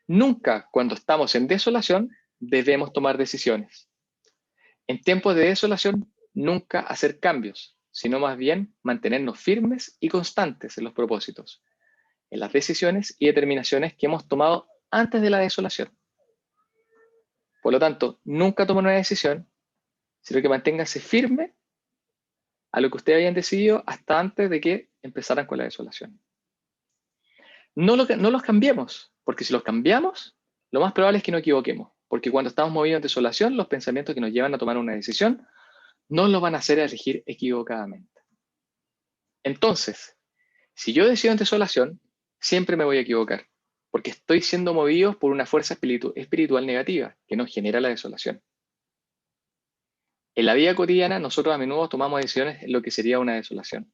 Nunca cuando estamos en desolación debemos tomar decisiones. En tiempos de desolación, nunca hacer cambios, sino más bien mantenernos firmes y constantes en los propósitos, en las decisiones y determinaciones que hemos tomado antes de la desolación. Por lo tanto, nunca tomen una decisión, sino que manténganse firme a lo que ustedes habían decidido hasta antes de que empezaran con la desolación. No los cambiemos, porque si los cambiamos, lo más probable es que nos equivoquemos, porque cuando estamos movidos en desolación, los pensamientos que nos llevan a tomar una decisión no lo van a hacer elegir equivocadamente. Entonces, si yo decido en desolación, siempre me voy a equivocar, porque estoy siendo movido por una fuerza espiritual negativa que nos genera la desolación. En la vida cotidiana, nosotros a menudo tomamos decisiones en lo que sería una desolación.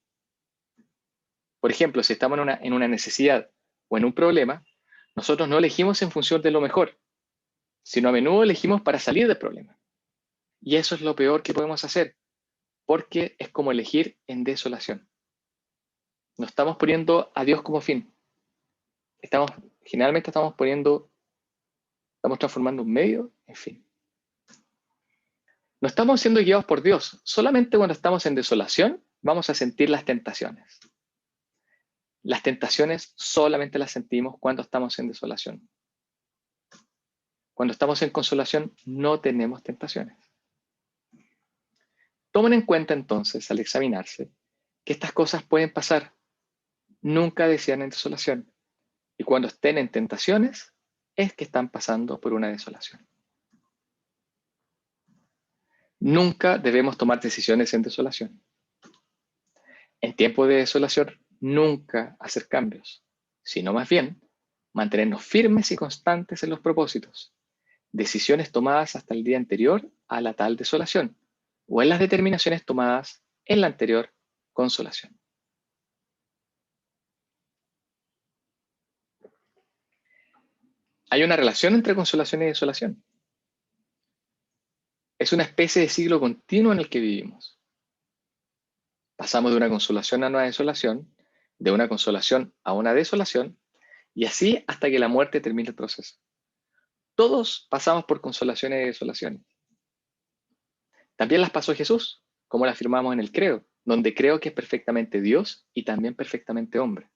Por ejemplo, si estamos en una necesidad o en un problema, nosotros no elegimos en función de lo mejor, sino a menudo elegimos para salir del problema. Y eso es lo peor que podemos hacer, porque es como elegir en desolación. No estamos poniendo a Dios como fin. Generalmente estamos transformando un medio en fin. No estamos siendo guiados por Dios. Solamente cuando estamos en desolación vamos a sentir las tentaciones. Las tentaciones solamente las sentimos cuando estamos en desolación. Cuando estamos en consolación no tenemos tentaciones. Tomen en cuenta entonces, al examinarse, que estas cosas pueden pasar. Nunca decidan en desolación. Y cuando estén en tentaciones, es que están pasando por una desolación. Nunca debemos tomar decisiones en desolación. En tiempo de desolación, nunca hacer cambios, sino más bien mantenernos firmes y constantes en los propósitos, decisiones tomadas hasta el día anterior a la tal desolación, o en las determinaciones tomadas en la anterior consolación. Hay una relación entre consolación y desolación. Es una especie de ciclo continuo en el que vivimos. Pasamos de una consolación a una desolación, de una consolación a una desolación, y así hasta que la muerte termine el proceso. Todos pasamos por consolaciones y desolaciones. También las pasó Jesús, como la afirmamos en el credo, donde creo que es perfectamente Dios y también perfectamente hombre.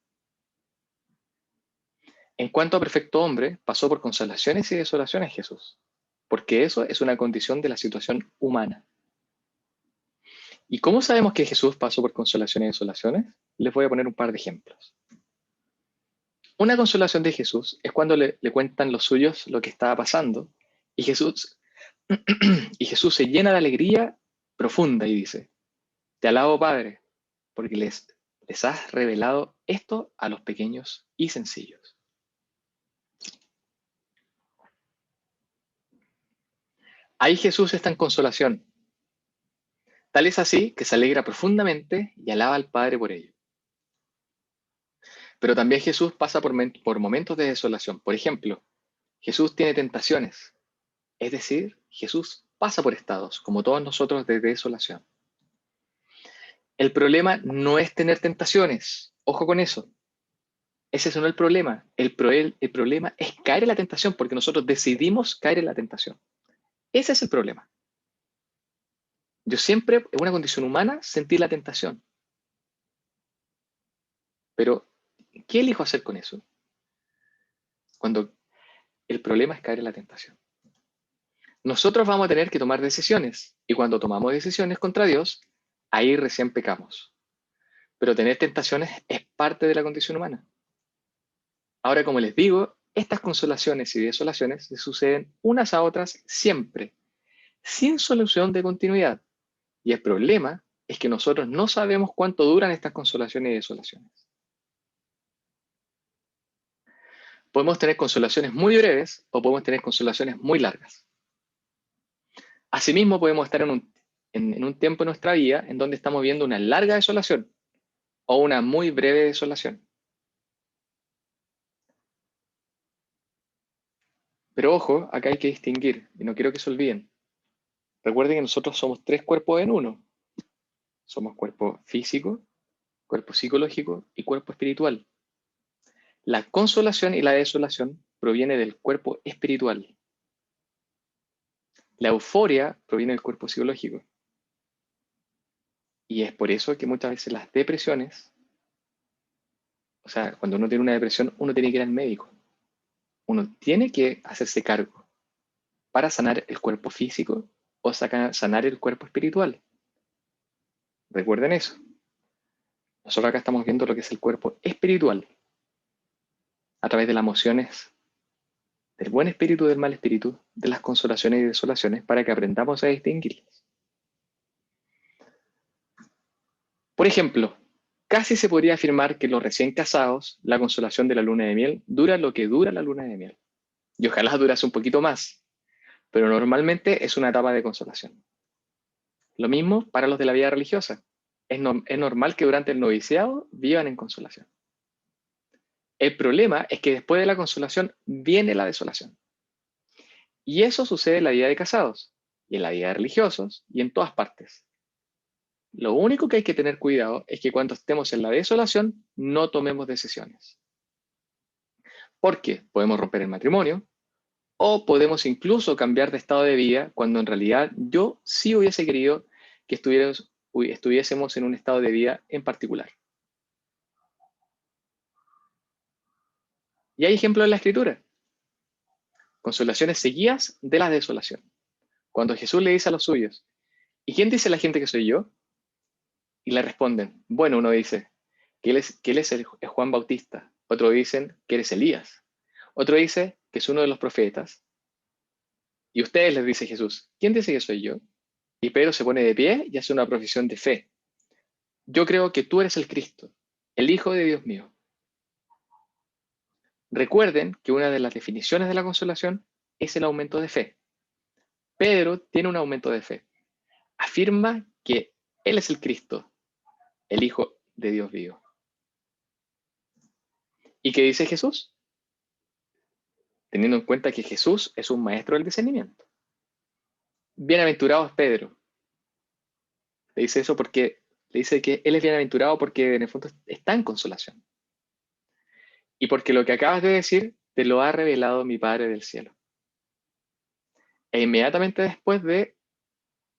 En cuanto a perfecto hombre, pasó por consolaciones y desolaciones Jesús, porque eso es una condición de la situación humana. ¿Y cómo sabemos que Jesús pasó por consolaciones y desolaciones? Les voy a poner un par de ejemplos. Una consolación de Jesús es cuando le cuentan los suyos lo que estaba pasando y Jesús se llena de alegría profunda y dice: te alabo, Padre, porque les has revelado esto a los pequeños y sencillos. Ahí Jesús está en consolación. Tal es así que se alegra profundamente y alaba al Padre por ello. Pero también Jesús pasa por momentos de desolación. Por ejemplo, Jesús tiene tentaciones. Es decir, Jesús pasa por estados, como todos nosotros, de desolación. El problema no es tener tentaciones. Ojo con eso. Ese no es el problema. El problema es caer en la tentación, porque nosotros decidimos caer en la tentación. Ese es el problema. Yo siempre, en una condición humana, sentí la tentación. Pero, ¿qué elijo hacer con eso? Cuando el problema es caer en la tentación. Nosotros vamos a tener que tomar decisiones. Y cuando tomamos decisiones contra Dios, ahí recién pecamos. Pero tener tentaciones es parte de la condición humana. Ahora, como les digo, estas consolaciones y desolaciones se suceden unas a otras siempre, sin solución de continuidad. Y el problema es que nosotros no sabemos cuánto duran estas consolaciones y desolaciones. Podemos tener consolaciones muy breves o podemos tener consolaciones muy largas. Asimismo, podemos estar en un tiempo en nuestra vida en donde estamos viendo una larga desolación o una muy breve desolación. Pero ojo, acá hay que distinguir, y no quiero que se olviden. Recuerden que nosotros somos 3 cuerpos en uno. Somos cuerpo físico, cuerpo psicológico y cuerpo espiritual. La consolación y la desolación proviene del cuerpo espiritual. La euforia proviene del cuerpo psicológico. Y es por eso que muchas veces las depresiones, o sea, cuando uno tiene una depresión, uno tiene que ir al médico. Uno tiene que hacerse cargo para sanar el cuerpo físico o sanar el cuerpo espiritual. Recuerden eso. Nosotros acá estamos viendo lo que es el cuerpo espiritual a través de las emociones, del buen espíritu y del mal espíritu, de las consolaciones y desolaciones, para que aprendamos a distinguirlas. Por ejemplo, casi se podría afirmar que los recién casados, la consolación de la luna de miel dura lo que dura la luna de miel. Y ojalá durase un poquito más, pero normalmente es una etapa de consolación. Lo mismo para los de la vida religiosa. Es normal que durante el noviciado vivan en consolación. El problema es que después de la consolación viene la desolación. Y eso sucede en la vida de casados, y en la vida de religiosos, y en todas partes. Lo único que hay que tener cuidado es que cuando estemos en la desolación no tomemos decisiones. Porque podemos romper el matrimonio, o podemos incluso cambiar de estado de vida cuando en realidad yo sí hubiese querido que estuviésemos en un estado de vida en particular. Y hay ejemplos en la Escritura. Consolaciones seguidas de la desolación. Cuando Jesús le dice a los suyos: ¿y quién dice la gente que soy yo? Y le responden, bueno, uno dice que él es el Juan Bautista, Otros dicen que eres Elías. Otro dice que es uno de los profetas. Y ustedes, les dice Jesús, ¿quién dice que soy yo? Y Pedro se pone de pie y hace una profesión de fe. Yo creo que tú eres el Cristo, el Hijo de Dios mío. Recuerden que una de las definiciones de la consolación es el aumento de fe. Pedro tiene un aumento de fe. Afirma que Él es el Cristo, el Hijo de Dios vivo. ¿Y qué dice Jesús? Teniendo en cuenta que Jesús es un maestro del discernimiento. Bienaventurado es Pedro. Le dice eso porque le dice que Él es bienaventurado porque en el fondo está en consolación. Y porque lo que acabas de decir te lo ha revelado mi Padre del cielo. E inmediatamente después de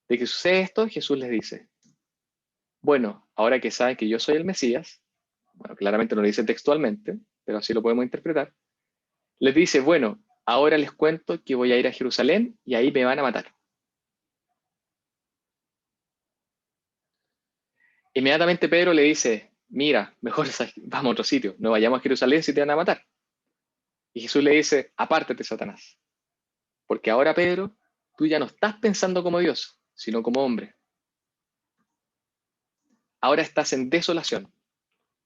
que sucede esto, Jesús les dice, bueno, ahora que saben que yo soy el Mesías, bueno, claramente no lo dice textualmente, pero así lo podemos interpretar, les dice, bueno, ahora les cuento que voy a ir a Jerusalén y ahí me van a matar. Inmediatamente Pedro le dice, mira, mejor vamos a otro sitio, no vayamos a Jerusalén si te van a matar. Y Jesús le dice, apártate, Satanás, porque ahora, Pedro, tú ya no estás pensando como Dios, sino como hombre. Ahora estás en desolación.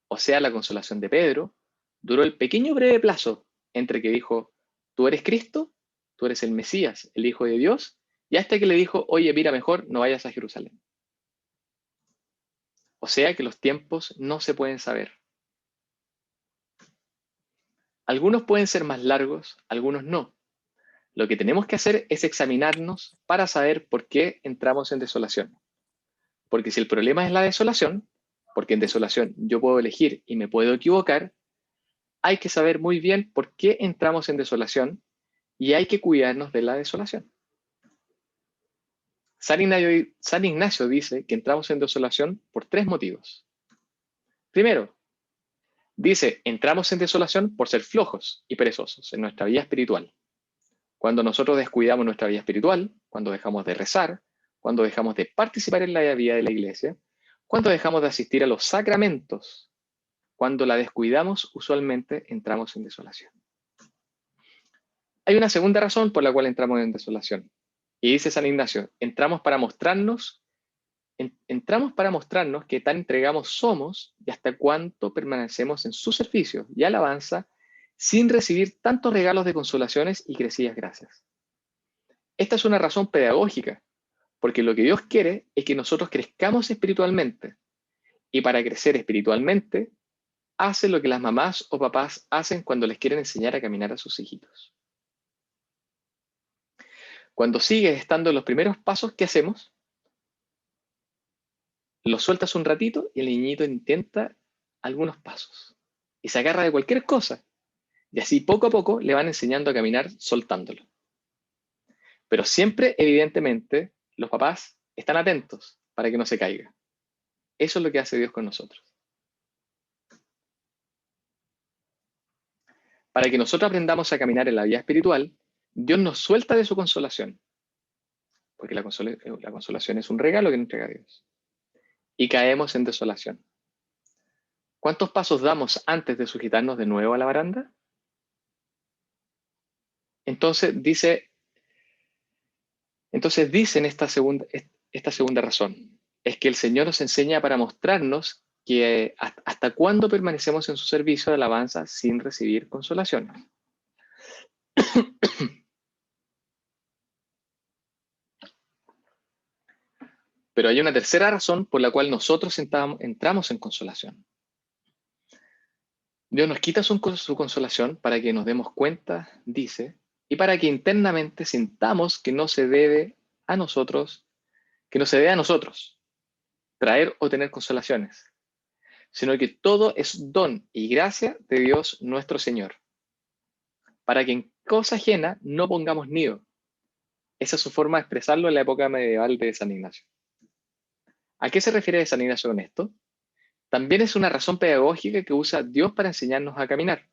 O sea, la consolación de Pedro duró el pequeño breve plazo entre que dijo, tú eres Cristo, tú eres el Mesías, el Hijo de Dios, y hasta que le dijo, oye, mira, mejor no vayas a Jerusalén. O sea que los tiempos no se pueden saber. Algunos pueden ser más largos, algunos no. Lo que tenemos que hacer es examinarnos para saber por qué entramos en desolación. Porque si el problema es la desolación, porque en desolación yo puedo elegir y me puedo equivocar, hay que saber muy bien por qué entramos en desolación y hay que cuidarnos de la desolación. San Ignacio dice que entramos en desolación por 3 motivos. Primero, dice, entramos en desolación por ser flojos y perezosos en nuestra vida espiritual. Cuando nosotros descuidamos nuestra vida espiritual, cuando dejamos de rezar, cuando dejamos de participar en la vida de la iglesia, cuando dejamos de asistir a los sacramentos, cuando la descuidamos, usualmente entramos en desolación. Hay una segunda razón por la cual entramos en desolación. Y dice San Ignacio, entramos para mostrarnos que tan entregamos somos y hasta cuánto permanecemos en su servicio y alabanza sin recibir tantos regalos de consolaciones y crecidas gracias. Esta es una razón pedagógica, porque lo que Dios quiere es que nosotros crezcamos espiritualmente. Y para crecer espiritualmente, hace lo que las mamás o papás hacen cuando les quieren enseñar a caminar a sus hijitos. Cuando sigues estando en los primeros pasos, ¿qué hacemos? Lo sueltas un ratito y el niñito intenta algunos pasos. Y se agarra de cualquier cosa. Y así poco a poco le van enseñando a caminar soltándolo. Pero siempre, evidentemente, los papás están atentos para que no se caiga. Eso es lo que hace Dios con nosotros. Para que nosotros aprendamos a caminar en la vida espiritual, Dios nos suelta de su consolación. Porque la consolación es un regalo que nos entrega Dios. Y caemos en desolación. ¿Cuántos pasos damos antes de sujetarnos de nuevo a la baranda? Entonces dice en esta segunda razón, es que el Señor nos enseña para mostrarnos que hasta cuándo permanecemos en su servicio de alabanza sin recibir consolaciones. Pero hay una tercera razón por la cual nosotros entramos en consolación. Dios nos quita su consolación para que nos demos cuenta, dice, y para que internamente sintamos que no se debe a nosotros traer o tener consolaciones, sino que todo es don y gracia de Dios nuestro Señor, para que en cosa ajena no pongamos nido. Esa es su forma de expresarlo en la época medieval de San Ignacio. ¿A qué se refiere San Ignacio con esto? También es una razón pedagógica que usa Dios para enseñarnos a caminar.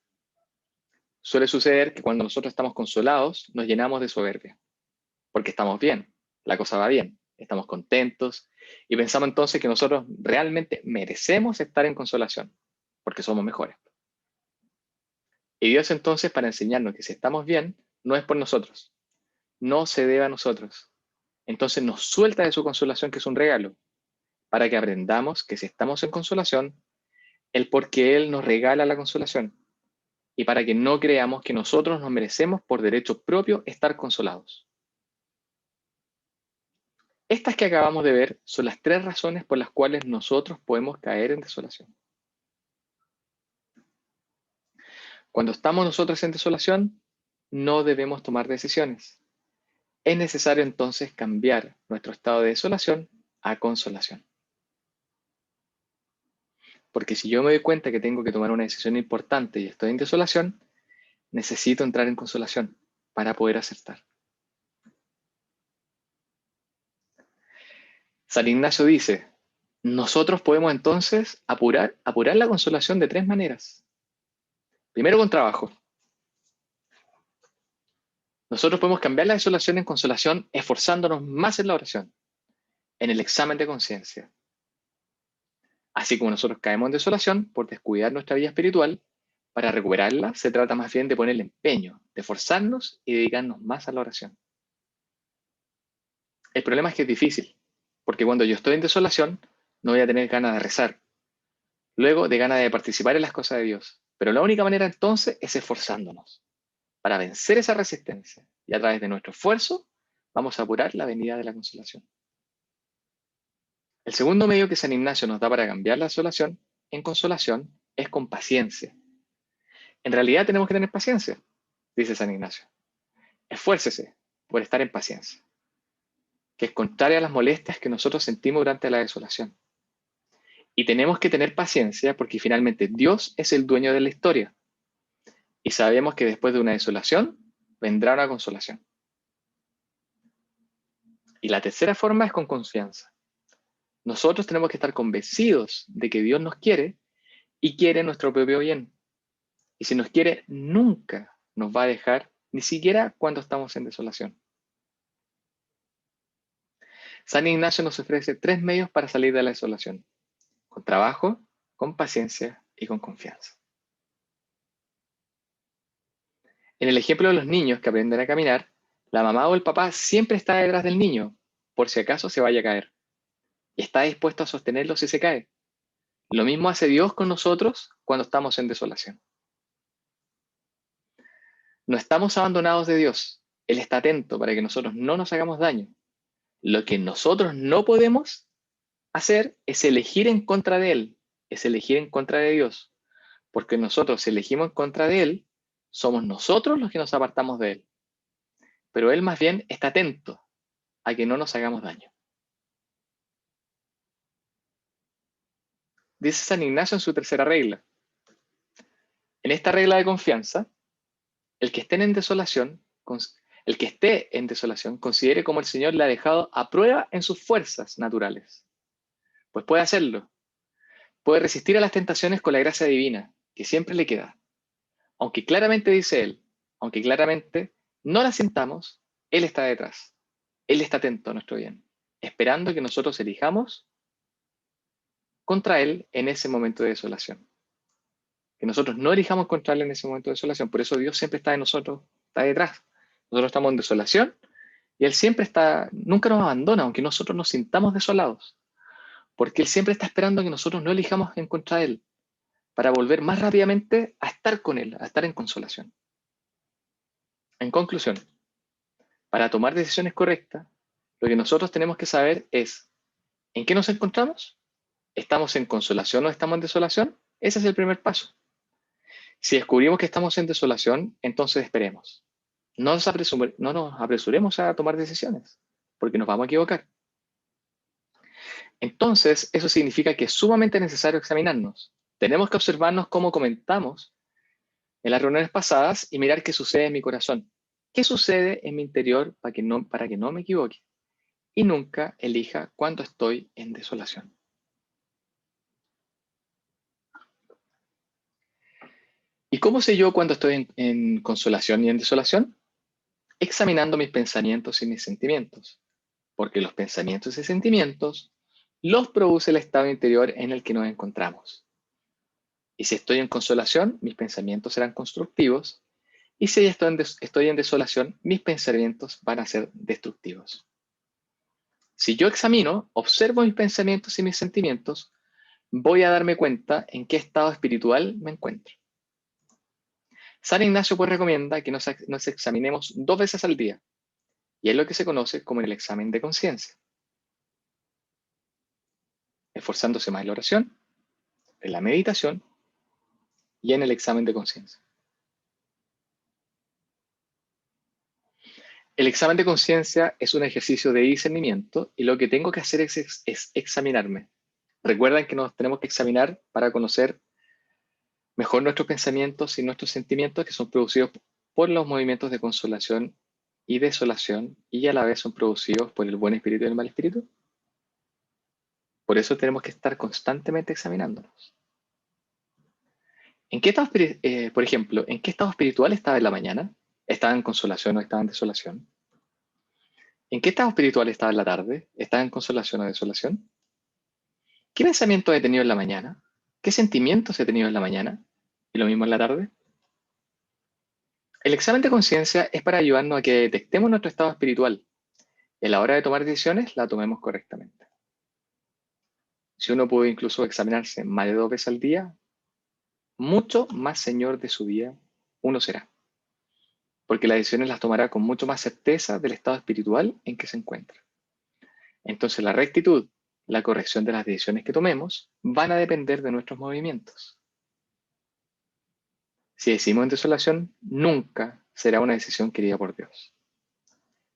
Suele suceder que cuando nosotros estamos consolados, nos llenamos de soberbia, porque estamos bien, la cosa va bien, estamos contentos, y pensamos entonces que nosotros realmente merecemos estar en consolación, porque somos mejores. Y Dios entonces, para enseñarnos que si estamos bien, no es por nosotros, no se debe a nosotros. Entonces nos suelta de su consolación, que es un regalo, para que aprendamos que si estamos en consolación, el por qué Él nos regala la consolación, y para que no creamos que nosotros nos merecemos por derecho propio estar consolados. Estas que acabamos de ver son las 3 razones por las cuales nosotros podemos caer en desolación. Cuando estamos nosotros en desolación, no debemos tomar decisiones. Es necesario entonces cambiar nuestro estado de desolación a consolación. Porque si yo me doy cuenta que tengo que tomar una decisión importante y estoy en desolación, necesito entrar en consolación para poder acertar. San Ignacio dice, nosotros podemos entonces apurar la consolación de 3 maneras. Primero, con trabajo. Nosotros podemos cambiar la desolación en consolación esforzándonos más en la oración, en el examen de conciencia. Así como nosotros caemos en desolación por descuidar nuestra vida espiritual, para recuperarla se trata más bien de poner el empeño, de esforzarnos y dedicarnos más a la oración. El problema es que es difícil, porque cuando yo estoy en desolación, no voy a tener ganas de rezar, luego de ganas de participar en las cosas de Dios. Pero la única manera entonces es esforzándonos para vencer esa resistencia, y a través de nuestro esfuerzo vamos a apurar la venida de la consolación. El segundo medio que San Ignacio nos da para cambiar la desolación en consolación es con paciencia. En realidad tenemos que tener paciencia, dice San Ignacio. Esfuércese por estar en paciencia, que es contraria a las molestias que nosotros sentimos durante la desolación. Y tenemos que tener paciencia porque finalmente Dios es el dueño de la historia. Y sabemos que después de una desolación vendrá una consolación. Y la tercera forma es con confianza. Nosotros tenemos que estar convencidos de que Dios nos quiere y quiere nuestro propio bien. Y si nos quiere, nunca nos va a dejar, ni siquiera cuando estamos en desolación. San Ignacio nos ofrece 3 medios para salir de la desolación: con trabajo, con paciencia y con confianza. En el ejemplo de los niños que aprenden a caminar, la mamá o el papá siempre está detrás del niño, por si acaso se vaya a caer, y está dispuesto a sostenerlo si se cae. Lo mismo hace Dios con nosotros cuando estamos en desolación. No estamos abandonados de Dios. Él está atento para que nosotros no nos hagamos daño. Lo que nosotros no podemos hacer es elegir en contra de Él, es elegir en contra de Dios, porque nosotros si elegimos en contra de Él, somos nosotros los que nos apartamos de Él. Pero Él más bien está atento a que no nos hagamos daño. Dice San Ignacio en su tercera regla. En esta regla de confianza, el que esté en desolación, considere cómo el Señor le ha dejado a prueba en sus fuerzas naturales. Pues puede hacerlo. Puede resistir a las tentaciones con la gracia divina, que siempre le queda. Aunque claramente, dice él, aunque claramente no la sintamos, Él está detrás. Él está atento a nuestro bien, esperando que nosotros elijamos contra Él en ese momento de desolación. Que nosotros no elijamos contra Él en ese momento de desolación. Por eso Dios siempre está de nosotros, está detrás. Nosotros estamos en desolación y Él siempre está, nunca nos abandona, aunque nosotros nos sintamos desolados. Porque Él siempre está esperando que nosotros no elijamos en contra de Él, para volver más rápidamente a estar con Él, a estar en consolación. En conclusión, para tomar decisiones correctas, lo que nosotros tenemos que saber es ¿en qué nos encontramos? ¿Estamos en consolación o estamos en desolación? Ese es el primer paso. Si descubrimos que estamos en desolación, entonces esperemos. No nos apresuremos a tomar decisiones, porque nos vamos a equivocar. Entonces, eso significa que es sumamente necesario examinarnos. Tenemos que observarnos cómo comentamos en las reuniones pasadas y mirar qué sucede en mi corazón. ¿Qué sucede en mi interior para que no me equivoque? Y nunca elija cuando estoy en desolación. ¿Y cómo sé yo cuando estoy en consolación y en desolación? Examinando mis pensamientos y mis sentimientos. Porque los pensamientos y sentimientos los produce el estado interior en el que nos encontramos. Y si estoy en consolación, mis pensamientos serán constructivos. Y si estoy en desolación, mis pensamientos van a ser destructivos. Si yo examino, observo mis pensamientos y mis sentimientos, voy a darme cuenta en qué estado espiritual me encuentro. San Ignacio pues recomienda que nos examinemos 2 veces al día, y es lo que se conoce como el examen de conciencia. Esforzándose más en la oración, en la meditación y en el examen de conciencia. El examen de conciencia es un ejercicio de discernimiento y lo que tengo que hacer es examinarme. Recuerden que nos tenemos que examinar para conocer mejor nuestros pensamientos y nuestros sentimientos, que son producidos por los movimientos de consolación y desolación, y a la vez son producidos por el buen espíritu y el mal espíritu. Por eso tenemos que estar constantemente examinándonos. ¿En qué estado, por ejemplo, en qué estado espiritual estaba en la mañana? ¿Estaba en consolación o estaba en desolación? ¿En qué estado espiritual estaba en la tarde? ¿Estaba en consolación o desolación? ¿Qué pensamientos he tenido en la mañana? ¿Qué sentimientos he tenido en la mañana? ¿Y lo mismo en la tarde? El examen de conciencia es para ayudarnos a que detectemos nuestro estado espiritual y a la hora de tomar decisiones la tomemos correctamente. Si uno puede incluso examinarse más de 2 veces al día, mucho más señor de su vida uno será, porque las decisiones las tomará con mucho más certeza del estado espiritual en que se encuentra. Entonces la rectitud, la corrección de las decisiones que tomemos, van a depender de nuestros movimientos. Si decimos en desolación, nunca será una decisión querida por Dios.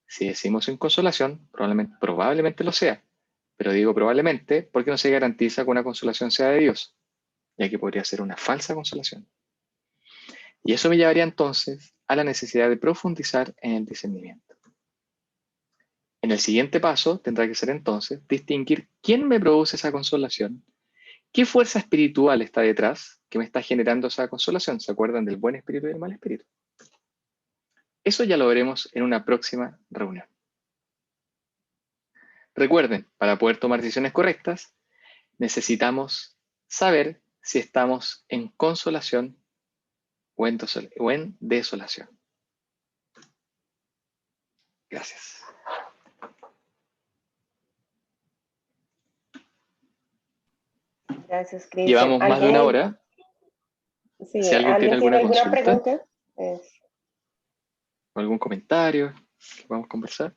Si decimos en consolación, probablemente lo sea, pero digo probablemente porque no se garantiza que una consolación sea de Dios, ya que podría ser una falsa consolación. Y eso me llevaría entonces a la necesidad de profundizar en el discernimiento. En el siguiente paso tendrá que ser entonces distinguir quién me produce esa consolación, qué fuerza espiritual está detrás que me está generando esa consolación. ¿Se acuerdan del buen espíritu y del mal espíritu? Eso ya lo veremos en una próxima reunión. Recuerden, para poder tomar decisiones correctas, necesitamos saber si estamos en consolación o en desolación. Gracias. Gracias, Cristian. Llevamos más de 1 hora. Sí, Si alguien tiene alguna consulta pregunta? o algún comentario que podamos conversar.